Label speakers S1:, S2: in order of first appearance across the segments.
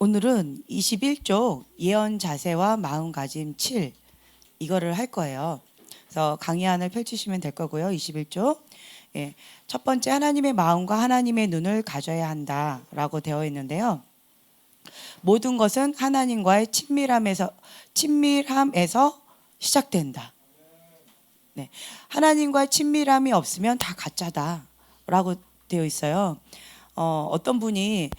S1: 오늘은 21쪽 예언 자세와 마음가짐 7 이거를 할 거예요. 그래서 강의안을 펼치시면 될 거고요. 21쪽. 예, 첫 번째 하나님의 마음과 하나님의 눈을 가져야 한다라고 되어 있는데요. 모든 것은 하나님과의 친밀함에서 시작된다. 네, 하나님과의 친밀함이 없으면 다 가짜다라고 되어 있어요. 어떤 분이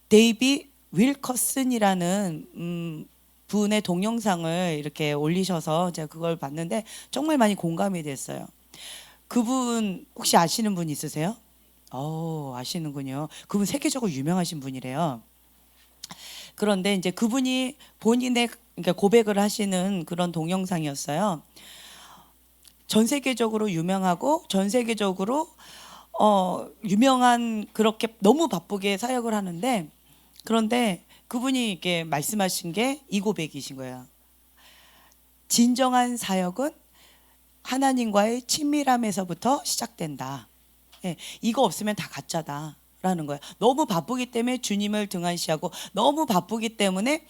S1: 데이비 윌커슨이라는 분의 동영상을 이렇게 올리셔서 제가 그걸 봤는데 정말 많이 공감이 됐어요. 그분 혹시 아시는 분 있으세요? 아시는군요. 그분 세계적으로 유명하신 분이래요. 그런데 이제 그분이 본인의 그러니까 고백을 하시는 그런 동영상이었어요. 전 세계적으로 유명하고 전 세계적으로 유명한 그렇게 너무 바쁘게 사역을 하는데 그런데 그분이 이렇게 말씀하신 게 이 고백이신 거예요. 진정한 사역은 하나님과의 친밀함에서부터 시작된다. 예, 이거 없으면 다 가짜다라는 거예요. 너무 바쁘기 때문에 주님을 등한시하고 너무 바쁘기 때문에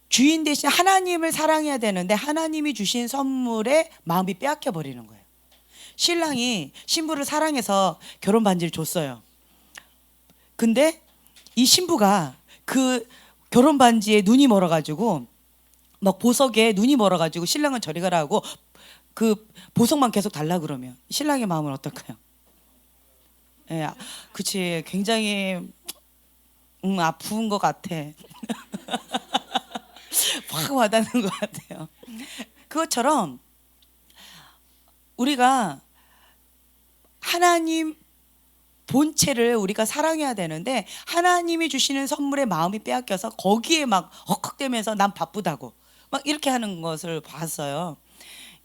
S1: 주인 대신 하나님을 사랑해야 되는데 하나님이 주신 선물에 마음이 빼앗겨 버리는 거예요. 신랑이 신부를 사랑해서 결혼 반지를 줬어요. 근데 이 신부가 그 결혼 반지에 눈이 멀어가지고 막 보석에 눈이 멀어가지고 신랑은 저리 가라 하고 그 보석만 계속 달라 그러면 신랑의 마음은 어떨까요? 예, 그치, 굉장히 아픈 것 같아. 확 와닿는 것 같아요. 그것처럼 우리가 하나님 본체를 우리가 사랑해야 되는데 하나님이 주시는 선물에 마음이 빼앗겨서 거기에 막 헉헉대면서 난 바쁘다고 막 이렇게 하는 것을 봤어요.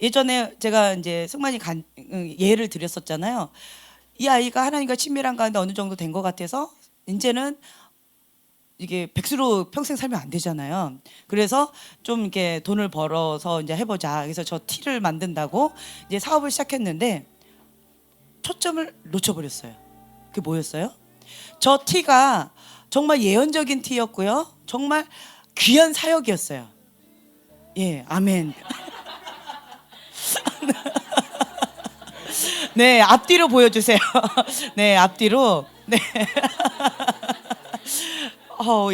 S1: 예전에 제가 이제 승만이 예를 드렸었잖아요. 이 아이가 하나님과 친밀한 가운데 어느 정도 된 것 같아서 이제는 이게 백수로 평생 살면 안 되잖아요. 그래서 좀 이렇게 돈을 벌어서 이제 해보자. 그래서 저 티를 만든다고 이제 사업을 시작했는데 초점을 놓쳐버렸어요. 그게 뭐였어요? 저 티가 정말 예언적인 티였고요. 정말 귀한 사역이었어요. 예, 아멘. 네, 앞뒤로 보여주세요. 네, 앞뒤로. 네.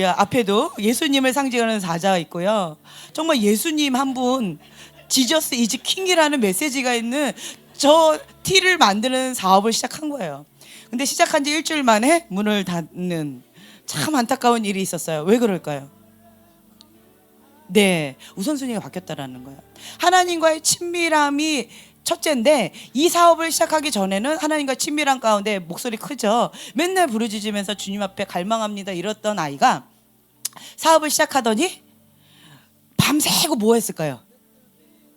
S1: 야, 앞에도 예수님을 상징하는 사자가 있고요. 정말 예수님 한 분, 지저스 이즈 킹이라는 메시지가 있는 저 티를 만드는 사업을 시작한 거예요. 근데 시작한 지 일주일 만에 문을 닫는 참 안타까운 일이 있었어요. 왜 그럴까요? 네, 우선순위가 바뀌었다라는 거예요. 하나님과의 친밀함이 첫째인데 이 사업을 시작하기 전에는 하나님과 친밀한 가운데 목소리 크죠. 맨날 부르짖으면서 주님 앞에 갈망합니다 이랬던 아이가 사업을 시작하더니 밤새고 뭐 했을까요?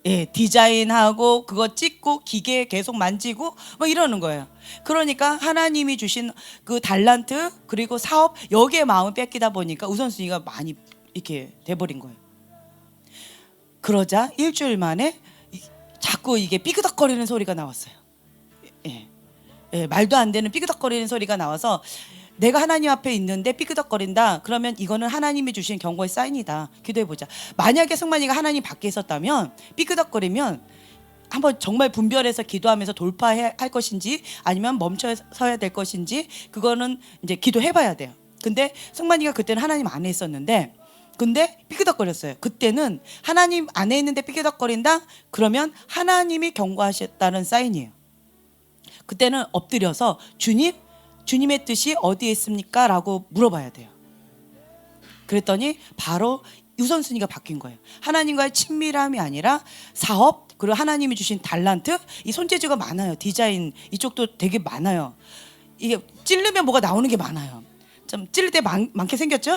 S1: 예, 디자인하고 그거 찍고 기계 계속 만지고 뭐 이러는 거예요. 그러니까 하나님이 주신 그 달란트 그리고 사업 여기에 마음을 뺏기다 보니까 우선순위가 많이 이렇게 돼버린 거예요. 그러자 일주일 만에 자꾸 이게 삐그덕거리는 소리가 나왔어요. 예, 예, 말도 안 되는 삐그덕거리는 소리가 나와서 내가 하나님 앞에 있는데 삐그덕거린다. 그러면 이거는 하나님이 주신 경고의 사인이다. 기도해보자. 만약에 승만이가 하나님 밖에 있었다면 삐그덕거리면 한번 정말 분별해서 기도하면서 돌파할 것인지 아니면 멈춰서야 될 것인지 그거는 이제 기도해봐야 돼요. 근데 승만이가 그때는 하나님 안에 있었는데 근데 삐그덕거렸어요. 그때는 하나님 안에 있는데 삐그덕거린다? 그러면 하나님이 경고하셨다는 사인이에요. 그때는 엎드려서 주님의 뜻이 어디에 있습니까? 라고 물어봐야 돼요. 그랬더니 바로 우선순위가 바뀐 거예요. 하나님과의 친밀함이 아니라 사업 그리고 하나님이 주신 달란트 이 손재주가 많아요. 디자인 이쪽도 되게 많아요. 이게 찌르면 뭐가 나오는 게 많아요. 좀 찌를 때 많게 생겼죠?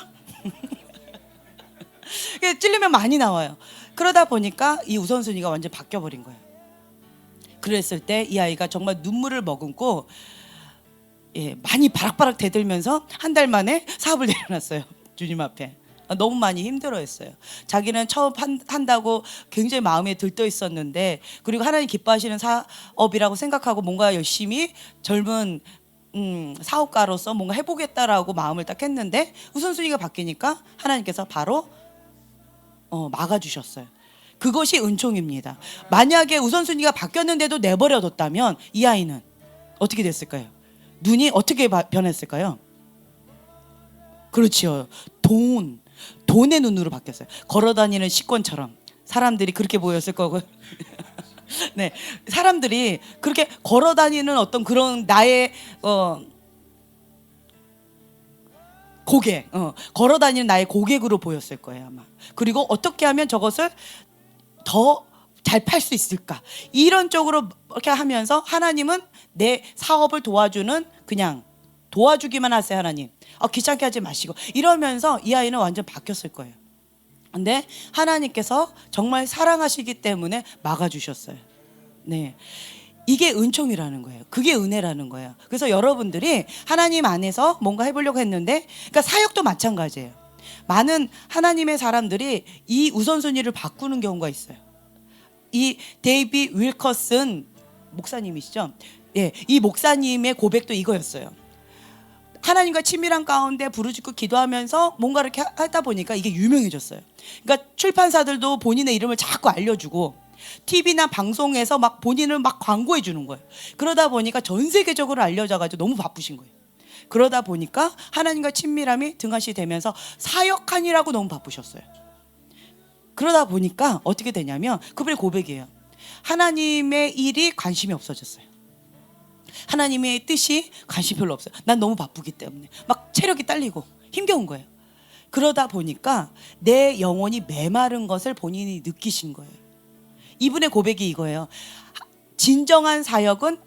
S1: 찔리면 많이 나와요. 그러다 보니까 이 우선순위가 완전 바뀌어버린 거예요. 그랬을 때 이 아이가 정말 눈물을 머금고 많이 바락바락 대들면서 한 달 만에 사업을 내려놨어요. 주님 앞에. 너무 많이 힘들어했어요. 자기는 처음 한다고 굉장히 마음에 들떠 있었는데 그리고 하나님 기뻐하시는 사업이라고 생각하고 뭔가 열심히 젊은 사업가로서 뭔가 해보겠다라고 마음을 딱 했는데 우선순위가 바뀌니까 하나님께서 바로 막아주셨어요. 그것이 은총입니다. 만약에 우선순위가 바뀌었는데도 내버려뒀다면 이 아이는 어떻게 됐을까요? 눈이 어떻게 변했을까요? 그렇지요. 돈의 눈으로 바뀌었어요. 걸어다니는 식권처럼 사람들이 그렇게 보였을 거고. 네, 사람들이 그렇게 걸어다니는 어떤 그런 나의 고객, 걸어다니는 나의 고객으로 보였을 거예요 아마. 그리고 어떻게 하면 저것을 더 잘 팔 수 있을까, 이런 쪽으로 이렇게 하면서 하나님은 내 사업을 도와주는, 그냥 도와주기만 하세요 하나님, 귀찮게 하지 마시고, 이러면서 이 아이는 완전 바뀌었을 거예요. 근데 하나님께서 정말 사랑하시기 때문에 막아주셨어요. 네, 이게 은총이라는 거예요. 그게 은혜라는 거예요. 그래서 여러분들이 하나님 안에서 뭔가 해보려고 했는데, 그러니까 사역도 마찬가지예요. 많은 하나님의 사람들이 이 우선순위를 바꾸는 경우가 있어요. 이 데이비 윌커슨 목사님이시죠? 예, 이 목사님의 고백도 이거였어요. 하나님과 친밀한 가운데 부르짖고 기도하면서 뭔가 이렇게 하다 보니까 이게 유명해졌어요. 그러니까 출판사들도 본인의 이름을 자꾸 알려주고 TV나 방송에서 막 본인을 막 광고해 주는 거예요. 그러다 보니까 전 세계적으로 알려져가지고 너무 바쁘신 거예요. 그러다 보니까 하나님과 친밀함이 등한시 되면서 사역하니라고 너무 바쁘셨어요. 그러다 보니까 어떻게 되냐면 그분의 고백이에요. 하나님의 일이 관심이 없어졌어요. 하나님의 뜻이 관심 별로 없어요. 난 너무 바쁘기 때문에 막 체력이 딸리고 힘겨운 거예요. 그러다 보니까 내 영혼이 메마른 것을 본인이 느끼신 거예요. 이분의 고백이 이거예요. 진정한 사역은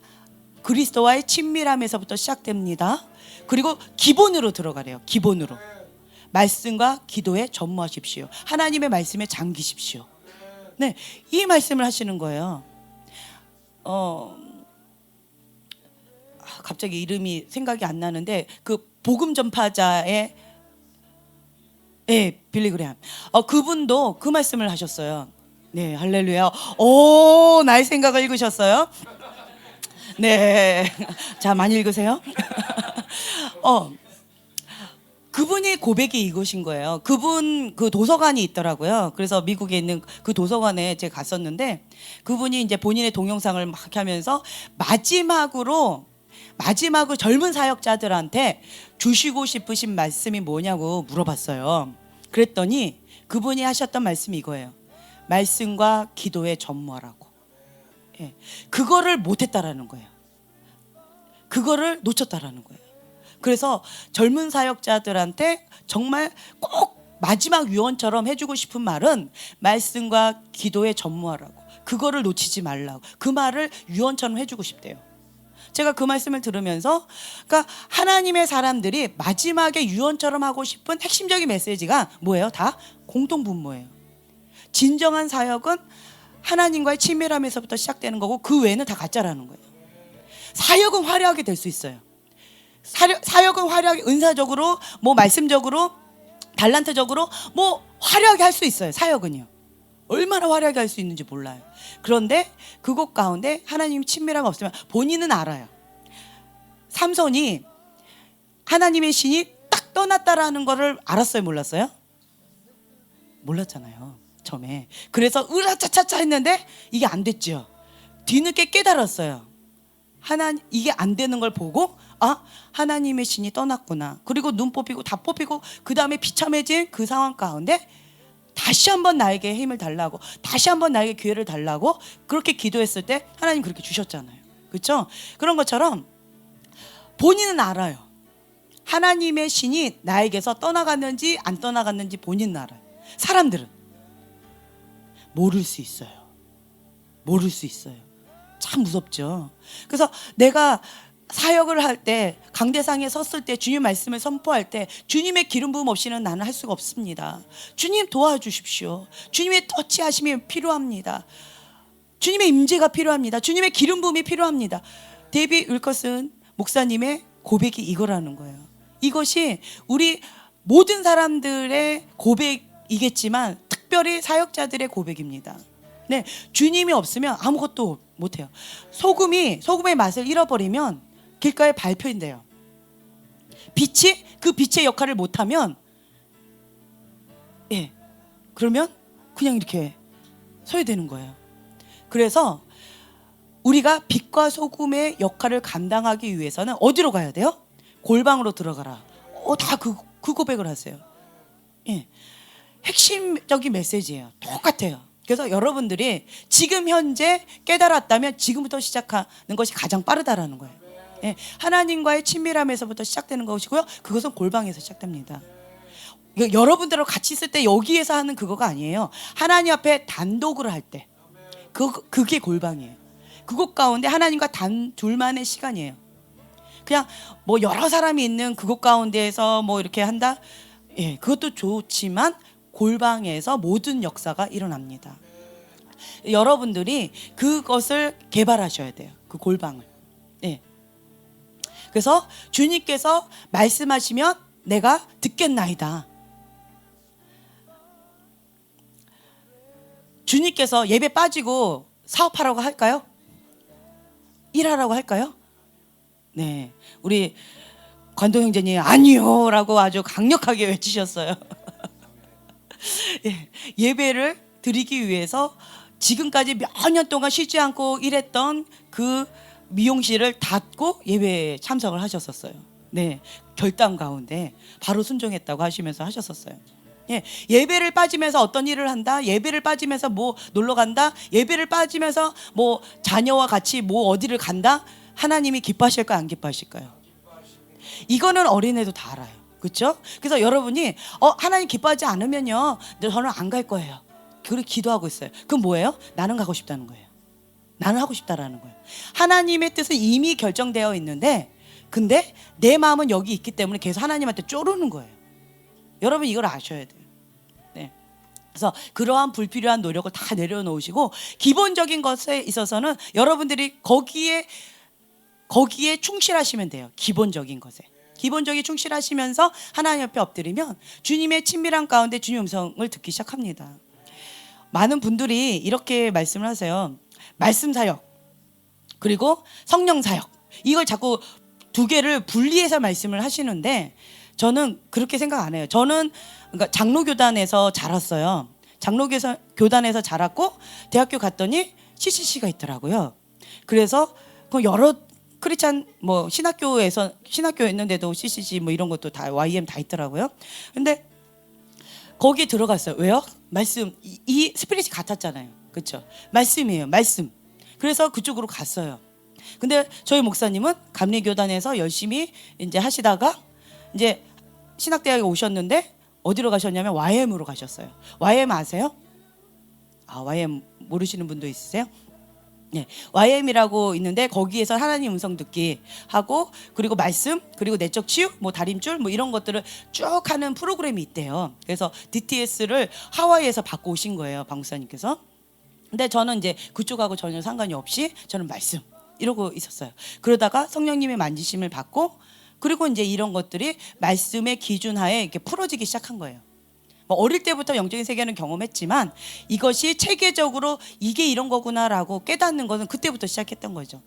S1: 그리스도와의 친밀함에서부터 시작됩니다. 그리고 기본으로 들어가래요. 기본으로 말씀과 기도에 전무하십시오. 하나님의 말씀에 잠기십시오. 네, 이 말씀을 하시는 거예요. 갑자기 이름이 생각이 안 나는데 그 복음 전파자의 빌리그레함, 그분도 그 말씀을 하셨어요. 네, 할렐루야. 오, 나의 생각을 읽으셨어요? 네, 자, 많이 읽으세요. 그분의 고백이 이것인 거예요. 그분 그 도서관이 있더라고요. 그래서 미국에 있는 그 도서관에 제가 갔었는데 그분이 이제 본인의 동영상을 막 하면서 마지막으로 젊은 사역자들한테 주시고 싶으신 말씀이 뭐냐고 물어봤어요. 그랬더니 그분이 하셨던 말씀이 이거예요. 말씀과 기도에 전무하라고. 예, 그거를 못했다라는 거예요. 그거를 놓쳤다라는 거예요. 그래서 젊은 사역자들한테 정말 꼭 마지막 유언처럼 해주고 싶은 말은 말씀과 기도에 전무하라고. 그거를 놓치지 말라고. 그 말을 유언처럼 해주고 싶대요. 제가 그 말씀을 들으면서, 그러니까 하나님의 사람들이 마지막에 유언처럼 하고 싶은 핵심적인 메시지가 뭐예요? 다 공통분모예요. 진정한 사역은 하나님과의 친밀함에서부터 시작되는 거고 그 외에는 다 가짜라는 거예요. 사역은 화려하게 될 수 있어요. 사역은 화려하게, 은사적으로, 뭐 말씀적으로, 달란트적으로 뭐 화려하게 할 수 있어요. 사역은요. 얼마나 화려하게 할 수 있는지 몰라요. 그런데 그곳 가운데 하나님 친밀함이 없으면 본인은 알아요. 삼손이 하나님의 신이 딱 떠났다라는 거를 알았어요, 몰랐어요? 몰랐잖아요, 처음에. 그래서 으라차차차 했는데 이게 안 됐죠. 뒤늦게 깨달았어요. 이게 안 되는 걸 보고 하나님의 신이 떠났구나. 그리고 눈 뽑히고 다 뽑히고 그 다음에 비참해진 그 상황 가운데 다시 한번 나에게 힘을 달라고, 다시 한번 나에게 기회를 달라고 그렇게 기도했을 때 하나님 그렇게 주셨잖아요. 그렇죠? 그런 것처럼 본인은 알아요. 하나님의 신이 나에게서 떠나갔는지 안 떠나갔는지 본인은 알아요. 사람들은 모를 수 있어요. 모를 수 있어요. 참 무섭죠. 그래서 내가 사역을 할 때, 강대상에 섰을 때, 주님 말씀을 선포할 때 주님의 기름 부음 없이는 나는 할 수가 없습니다. 주님 도와주십시오. 주님의 터치하심이 필요합니다. 주님의 임재가 필요합니다. 주님의 기름 부음이 필요합니다. 데이비 윌커슨 목사님의 고백이 이거라는 거예요. 이것이 우리 모든 사람들의 고백이겠지만 특별히 사역자들의 고백입니다. 네, 주님이 없으면 아무것도 못해요. 소금의 맛을 잃어버리면 길가의 발표인데요. 빛이 그 빛의 역할을 못하면 그러면 그냥 이렇게 서야 되는 거예요. 그래서 우리가 빛과 소금의 역할을 감당하기 위해서는 어디로 가야 돼요? 골방으로 들어가라. 다 그 고백을 하세요. 핵심적인 메시지예요. 똑같아요. 그래서 여러분들이 지금 현재 깨달았다면 지금부터 시작하는 것이 가장 빠르다라는 거예요. 하나님과의 친밀함에서부터 시작되는 것이고요. 그것은 골방에서 시작됩니다. 여러분들하고 같이 있을 때 여기에서 하는 그거가 아니에요. 하나님 앞에 단독으로 할 때 그게 골방이에요. 그곳 가운데 하나님과 둘만의 시간이에요. 그냥 뭐 여러 사람이 있는 그곳 가운데에서 뭐 이렇게 한다? 그것도 좋지만 골방에서 모든 역사가 일어납니다. 여러분들이 그것을 개발하셔야 돼요. 그 골방을. 그래서 주님께서 말씀하시면 내가 듣겠나이다. 주님께서 예배 빠지고 사업하라고 할까요? 일하라고 할까요? 네, 우리 관동 형제님 아니요 라고 아주 강력하게 외치셨어요. 예배를 드리기 위해서 지금까지 몇 년 동안 쉬지 않고 일했던 그 미용실을 닫고 예배에 참석을 하셨었어요. 네, 결단 가운데 바로 순종했다고 하시면서 하셨었어요. 예배를 빠지면서 어떤 일을 한다, 예배를 빠지면서 뭐 놀러 간다, 예배를 빠지면서 뭐 자녀와 같이 뭐 어디를 간다, 하나님이 기뻐하실까요, 안 기뻐하실까요? 이거는 어린애도 다 알아요. 그렇죠? 그래서 여러분이 하나님 기뻐하지 않으면요 저는 안 갈 거예요. 그렇게 기도하고 있어요. 그럼 뭐예요? 나는 가고 싶다는 거예요. 나는 하고 싶다라는 거예요. 하나님의 뜻은 이미 결정되어 있는데 근데 내 마음은 여기 있기 때문에 계속 하나님한테 쪼르는 거예요. 여러분 이걸 아셔야 돼요. 그래서 그러한 불필요한 노력을 다 내려놓으시고 기본적인 것에 있어서는 여러분들이 거기에 충실하시면 돼요. 기본적인 것에. 기본적인 충실하시면서 하나님 옆에 엎드리면 주님의 친밀한 가운데 주님 음성을 듣기 시작합니다. 많은 분들이 이렇게 말씀을 하세요. 말씀 사역 그리고 성령 사역, 이걸 자꾸 두 개를 분리해서 말씀을 하시는데 저는 그렇게 생각 안 해요. 저는 그러니까 장로교단에서 자랐어요. 장로교단에서 자랐고 대학교 갔더니 CCC가 있더라고요. 그래서 그 여러 크리스찬 뭐 신학교에 있는데도 CCC 뭐 이런 것도 다 YM 다 있더라고요. 근데 거기 들어갔어요. 왜요? 말씀, 이 스피릿이 같았잖아요. 그렇죠? 말씀이에요. 말씀. 그래서 그쪽으로 갔어요. 근데 저희 목사님은 감리교단에서 열심히 이제 하시다가 이제 신학대학에 오셨는데 어디로 가셨냐면 YM으로 가셨어요. YM 아세요? YM 모르시는 분도 있으세요? 네, YM이라고 있는데 거기에서 하나님 음성 듣기 하고 그리고 말씀 그리고 내적 치유 뭐 다림줄 뭐 이런 것들을 쭉 하는 프로그램이 있대요. 그래서 DTS를 하와이에서 받고 오신 거예요, 박 목사님께서. 근데 저는 이제 그쪽하고 전혀 상관이 없이 저는 말씀 이러고 있었어요. 그러다가 성령님의 만지심을 받고 그리고 이제 이런 것들이 말씀의 기준하에 이렇게 풀어지기 시작한 거예요. 어릴 때부터 영적인 세계는 경험했지만 이것이 체계적으로 이게 이런 거구나라고 깨닫는 것은 그때부터 시작했던 거죠.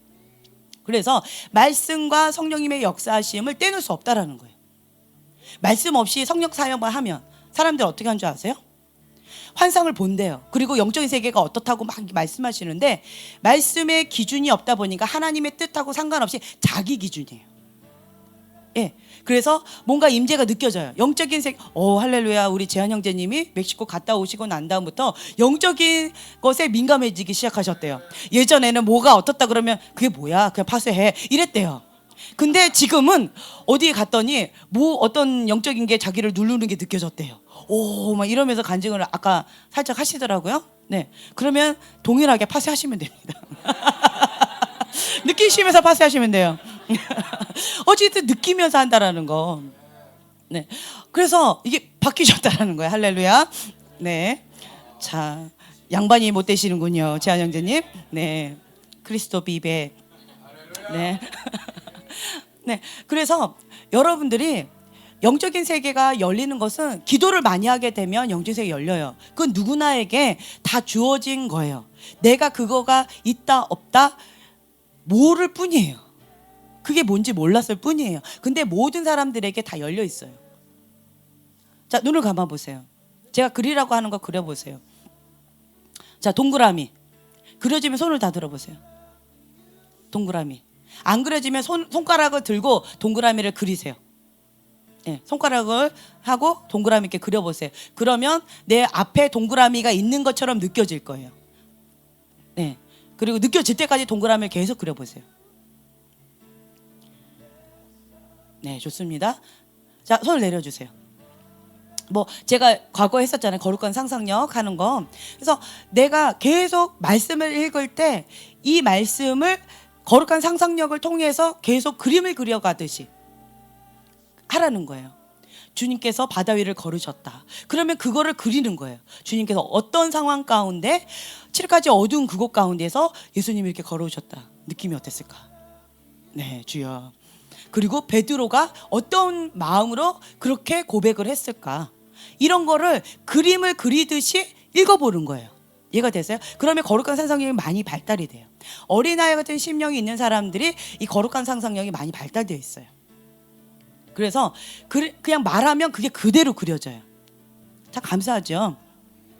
S1: 그래서 말씀과 성령님의 역사하심을 떼놓을 수 없다라는 거예요. 말씀 없이 성령 사역만 하면 사람들 어떻게 하는 줄 아세요? 환상을 본대요. 그리고 영적인 세계가 어떻다고 막 말씀하시는데 말씀의 기준이 없다 보니까 하나님의 뜻하고 상관없이 자기 기준이에요. 그래서 뭔가 임재가 느껴져요. 영적인 세계. 할렐루야. 우리 재한 형제님이 멕시코 갔다 오시고 난 다음부터 영적인 것에 민감해지기 시작하셨대요. 예전에는 뭐가 어떻다 그러면 그게 뭐야? 그냥 파쇄해. 이랬대요. 근데 지금은 어디에 갔더니 뭐 어떤 영적인 게 자기를 누르는 게 느껴졌대요. 막 이러면서 간증을 아까 살짝 하시더라고요. 네. 그러면 동일하게 파쇄하시면 됩니다. 느끼시면서 파쇄하시면 돼요. 어쨌든 느끼면서 한다라는 거. 네. 그래서 이게 바뀌셨다라는 거예요. 할렐루야. 네. 자, 양반이 못 되시는군요. 재한 형제님. 네. 크리스토 비베. 네. 네. 그래서 여러분들이 영적인 세계가 열리는 것은 기도를 많이 하게 되면 영적인 세계가 열려요. 그건 누구나에게 다 주어진 거예요. 내가 그거가 있다 없다 모를 뿐이에요. 그게 뭔지 몰랐을 뿐이에요. 근데 모든 사람들에게 다 열려 있어요. 자, 눈을 감아 보세요. 제가 그리라고 하는 거 그려보세요. 자, 동그라미. 그려지면 손을 다 들어보세요. 동그라미. 안 그려지면 손가락을 들고 동그라미를 그리세요. 네, 손가락을 하고 동그라미 이렇게 그려보세요. 그러면 내 앞에 동그라미가 있는 것처럼 느껴질 거예요. 네, 그리고 느껴질 때까지 동그라미를 계속 그려보세요. 네, 좋습니다. 자, 손을 내려주세요. 뭐 제가 과거에 했었잖아요. 거룩한 상상력 하는 거. 그래서 내가 계속 말씀을 읽을 때 이 말씀을 거룩한 상상력을 통해서 계속 그림을 그려가듯이 하라는 거예요. 주님께서 바다 위를 걸으셨다. 그러면 그거를 그리는 거예요. 주님께서 어떤 상황 가운데 7가지 어두운 그곳 가운데서 예수님이 이렇게 걸어오셨다. 느낌이 어땠을까? 네, 주여. 그리고 베드로가 어떤 마음으로 그렇게 고백을 했을까? 이런 거를 그림을 그리듯이 읽어보는 거예요. 이해가 되세요? 그러면 거룩한 상상력이 많이 발달이 돼요. 어린아이 같은 심령이 있는 사람들이 이 거룩한 상상력이 많이 발달되어 있어요. 그래서 그냥 말하면 그게 그대로 그려져요. 참 감사하죠.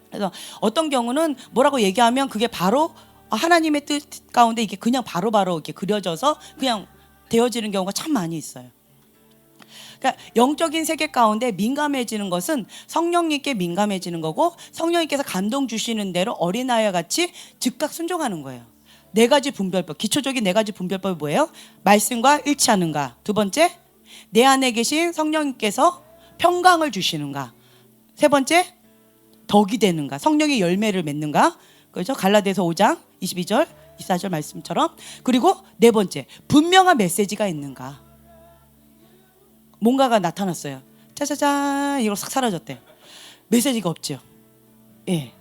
S1: 그래서 어떤 경우는 뭐라고 얘기하면 그게 바로 하나님의 뜻 가운데 이게 그냥 바로바로 이렇게 그려져서 그냥 되어지는 경우가 참 많이 있어요. 그러니까 영적인 세계 가운데 민감해지는 것은 성령님께 민감해지는 거고, 성령님께서 감동 주시는 대로 어린아이와 같이 즉각 순종하는 거예요. 4가지 분별법, 기초적인 4가지 분별법이 뭐예요? 말씀과 일치하는가. 두 번째, 내 안에 계신 성령님께서 평강을 주시는가. 세 번째, 덕이 되는가. 성령의 열매를 맺는가. 그렇죠? 갈라디아서 5장 22절 24절 말씀처럼. 그리고 네 번째, 분명한 메시지가 있는가. 뭔가가 나타났어요. 짜자잔 이거 싹 사라졌대. 메시지가 없죠. 예.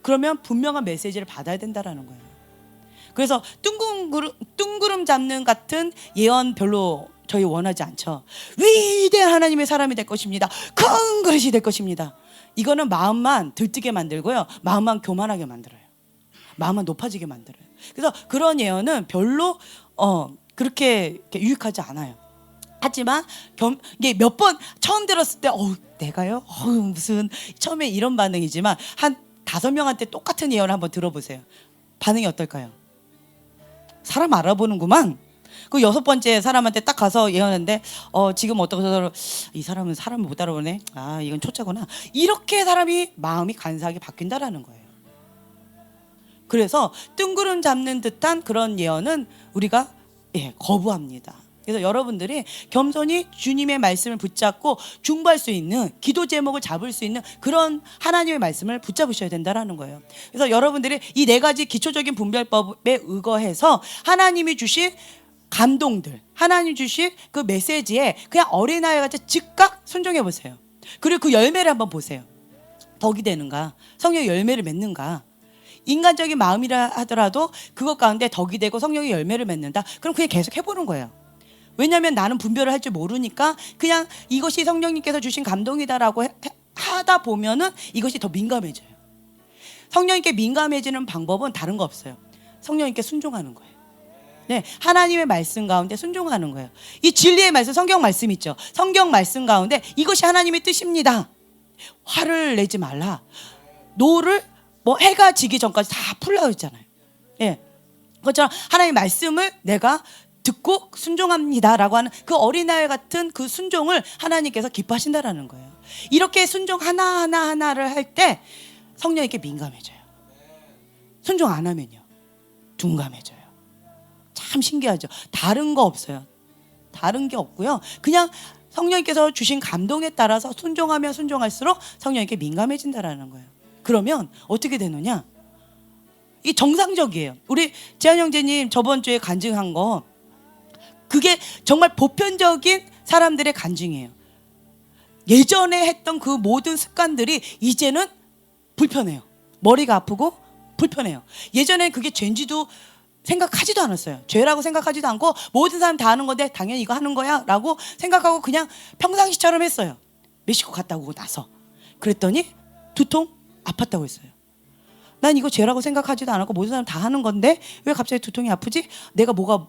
S1: 그러면 분명한 메시지를 받아야 된다라는 거예요. 그래서 뜬구름 잡는 같은 예언 별로 저희 원하지 않죠. 위대한 하나님의 사람이 될 것입니다. 큰 그릇이 될 것입니다. 이거는 마음만 들뜨게 만들고요. 마음만 교만하게 만들어요. 마음만 높아지게 만들어요. 그래서 그런 예언은 별로 그렇게 유익하지 않아요. 하지만 이게 몇 번 처음 들었을 때 내가요? 무슨 처음에 이런 반응이지만 한 5명한테 똑같은 예언을 한번 들어보세요. 반응이 어떨까요? 사람 알아보는구만. 그 6번째 사람한테 딱 가서 예언했는데 지금 어떠서 이 사람은 사람을 못 알아보네. 이건 초짜구나. 이렇게 사람이 마음이 간사하게 바뀐다라는 거예요. 그래서 뜬구름 잡는 듯한 그런 예언은 우리가 거부합니다. 그래서 여러분들이 겸손히 주님의 말씀을 붙잡고 중보할 수 있는, 기도 제목을 잡을 수 있는 그런 하나님의 말씀을 붙잡으셔야 된다는 거예요. 그래서 여러분들이 이 4가지 기초적인 분별법에 의거해서 하나님이 주신 감동들, 하나님 주신 그 메시지에 그냥 어린아이 같이 즉각 순종해 보세요. 그리고 그 열매를 한번 보세요. 덕이 되는가, 성령의 열매를 맺는가. 인간적인 마음이라 하더라도 그것 가운데 덕이 되고 성령의 열매를 맺는다. 그럼 그냥 계속 해보는 거예요. 왜냐하면 나는 분별을 할 줄 모르니까 그냥 이것이 성령님께서 주신 감동이다라고 하다 보면은 이것이 더 민감해져요. 성령님께 민감해지는 방법은 다른 거 없어요. 성령님께 순종하는 거예요. 네, 하나님의 말씀 가운데 순종하는 거예요. 이 진리의 말씀, 성경 말씀 있죠. 성경 말씀 가운데 이것이 하나님의 뜻입니다. 화를 내지 말라. 노를 해가 지기 전까지 다 풀라고 했잖아요. 예, 그것처럼 하나님의 말씀을 내가 듣고 순종합니다라고 하는 그 어린아이 같은 그 순종을 하나님께서 기뻐하신다라는 거예요. 이렇게 순종 하나를 할 때 성령님께 민감해져요. 순종 안 하면요, 둔감해져요. 참 신기하죠. 다른 거 없어요. 다른 게 없고요. 그냥 성령님께서 주신 감동에 따라서 순종하면 순종할수록 성령님께 민감해진다라는 거예요. 그러면 어떻게 되느냐? 이 정상적이에요. 우리 재한 형제님 저번 주에 간증한 거, 그게 정말 보편적인 사람들의 간증이에요. 예전에 했던 그 모든 습관들이 이제는 불편해요. 머리가 아프고 불편해요. 예전에 그게 죄인지도 생각하지도 않았어요. 죄라고 생각하지도 않고 모든 사람 다 하는 건데 당연히 이거 하는 거야 라고 생각하고 그냥 평상시처럼 했어요. 멕시코 갔다 오고 나서. 그랬더니 두통 아팠다고 했어요. 난 이거 죄라고 생각하지도 않았고 모든 사람 다 하는 건데 왜 갑자기 두통이 아프지? 내가 뭐가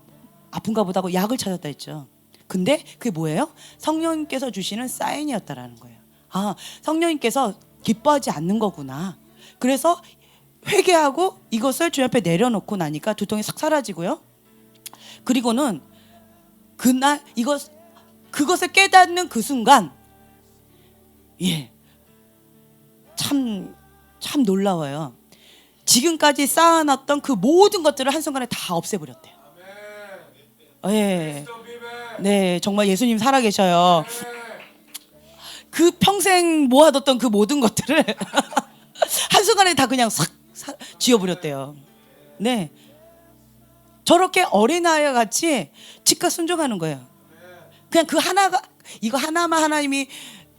S1: 아픈가 보다 하고 약을 찾았다 했죠. 근데 그게 뭐예요? 성령님께서 주시는 사인이었다라는 거예요. 아, 성령님께서 기뻐하지 않는 거구나. 그래서 회개하고 이것을 주님 앞에 내려놓고 나니까 두통이 싹 사라지고요. 그리고는 그날 그것을 깨닫는 그 순간, 예, 참 놀라워요. 지금까지 쌓아놨던 그 모든 것들을 한순간에 다 없애버렸대요. 예. 네, 정말 예수님 살아계셔요. 그 평생 모아뒀던 그 모든 것들을 한순간에 다 그냥 싹 지워버렸대요. 네. 저렇게 어린아이와 같이 즉각 순종하는 거예요. 그냥 그 하나가, 이거 하나만 하나님이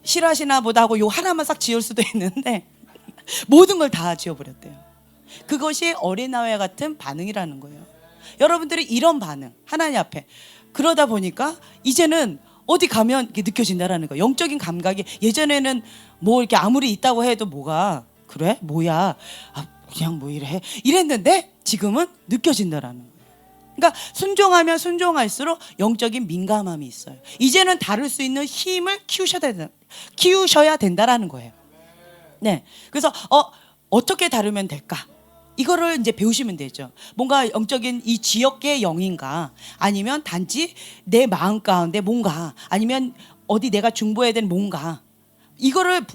S1: 싫어하시나 보다 하고 요 하나만 싹 지울 수도 있는데 모든 걸 다 지워버렸대요. 그것이 어린아이와 같은 반응이라는 거예요. 여러분들이 이런 반응, 하나님 앞에. 그러다 보니까 이제는 어디 가면 이렇게 느껴진다라는 거예요. 영적인 감각이. 예전에는 뭐 이렇게 아무리 있다고 해도 뭐가 그래? 뭐야? 아, 그냥 뭐 이랬는데 지금은 느껴진다라는 거예요. 그러니까 순종하면 순종할수록 영적인 민감함이 있어요. 이제는 다룰 수 있는 힘을 키우셔야 된다라는 거예요. 네. 그래서 어떻게 다루면 될까? 이거를 이제 배우시면 되죠. 뭔가 영적인 이 지역계의 영인가, 아니면 단지 내 마음 가운데 뭔가, 아니면 어디 내가 중보해야 되는 뭔가, 이거를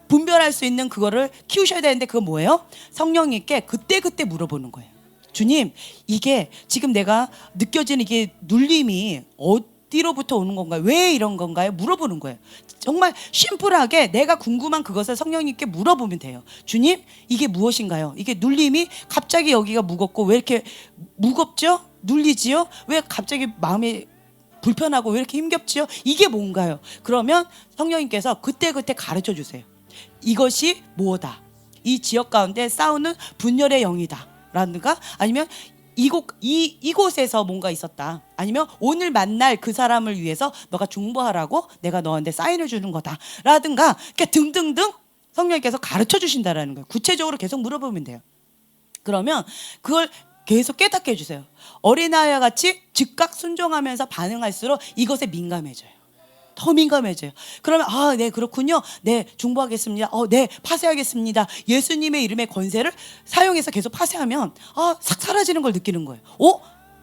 S1: 분별할 수 있는 그거를 키우셔야 되는데, 그건 뭐예요? 성령님께 그때 물어보는 거예요. 주님, 이게 지금 내가 느껴지는 이게 눌림이 어디로부터 오는 건가요? 왜 이런 건가요? 물어보는 거예요. 정말 심플하게 내가 궁금한 그것을 성령님께 물어보면 돼요. 주님, 이게 무엇인가요? 이게 눌림이 갑자기 여기가 무겁고 왜 이렇게 무겁죠? 눌리지요? 왜 갑자기 마음이 불편하고 왜 이렇게 힘겹지요? 이게 뭔가요? 그러면 성령님께서 그때 가르쳐 주세요. 이것이 뭐다? 이 지역 가운데 싸우는 분열의 영이다 라든가, 아니면 이곳에서 뭔가 있었다, 아니면 오늘 만날 그 사람을 위해서 너가 중보하라고 내가 너한테 사인을 주는 거다 라든가, 그러니까 등등등 성령님께서 가르쳐 주신다라는 거예요. 구체적으로 계속 물어보면 돼요. 그러면 그걸 계속 깨닫게 해주세요. 어린아이와 같이 즉각 순종하면서 반응할수록 이것에 민감해져요. 더 민감해져요. 그러면 네, 그렇군요. 네, 중보하겠습니다. 네, 파쇄하겠습니다. 예수님의 이름의 권세를 사용해서 계속 파쇄하면 싹 사라지는 걸 느끼는 거예요.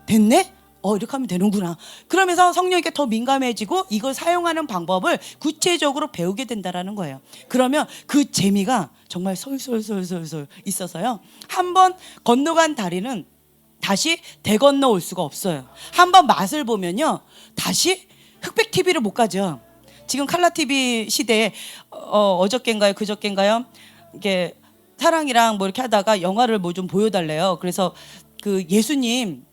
S1: 됐네? 이렇게 하면 되는구나. 그러면서 성령님께 더 민감해지고 이걸 사용하는 방법을 구체적으로 배우게 된다라는 거예요. 그러면 그 재미가 정말 솔솔 있어서요. 한번 건너간 다리는 다시 되건너 올 수가 없어요. 한번 맛을 보면요, 다시 흑백 TV를 못 가죠. 지금 칼라 TV 시대에 어저께인가요, 그저께인가요? 이게 사랑이랑 뭐 이렇게 하다가 영화를 뭐 좀 보여달래요. 그래서 그 예수님,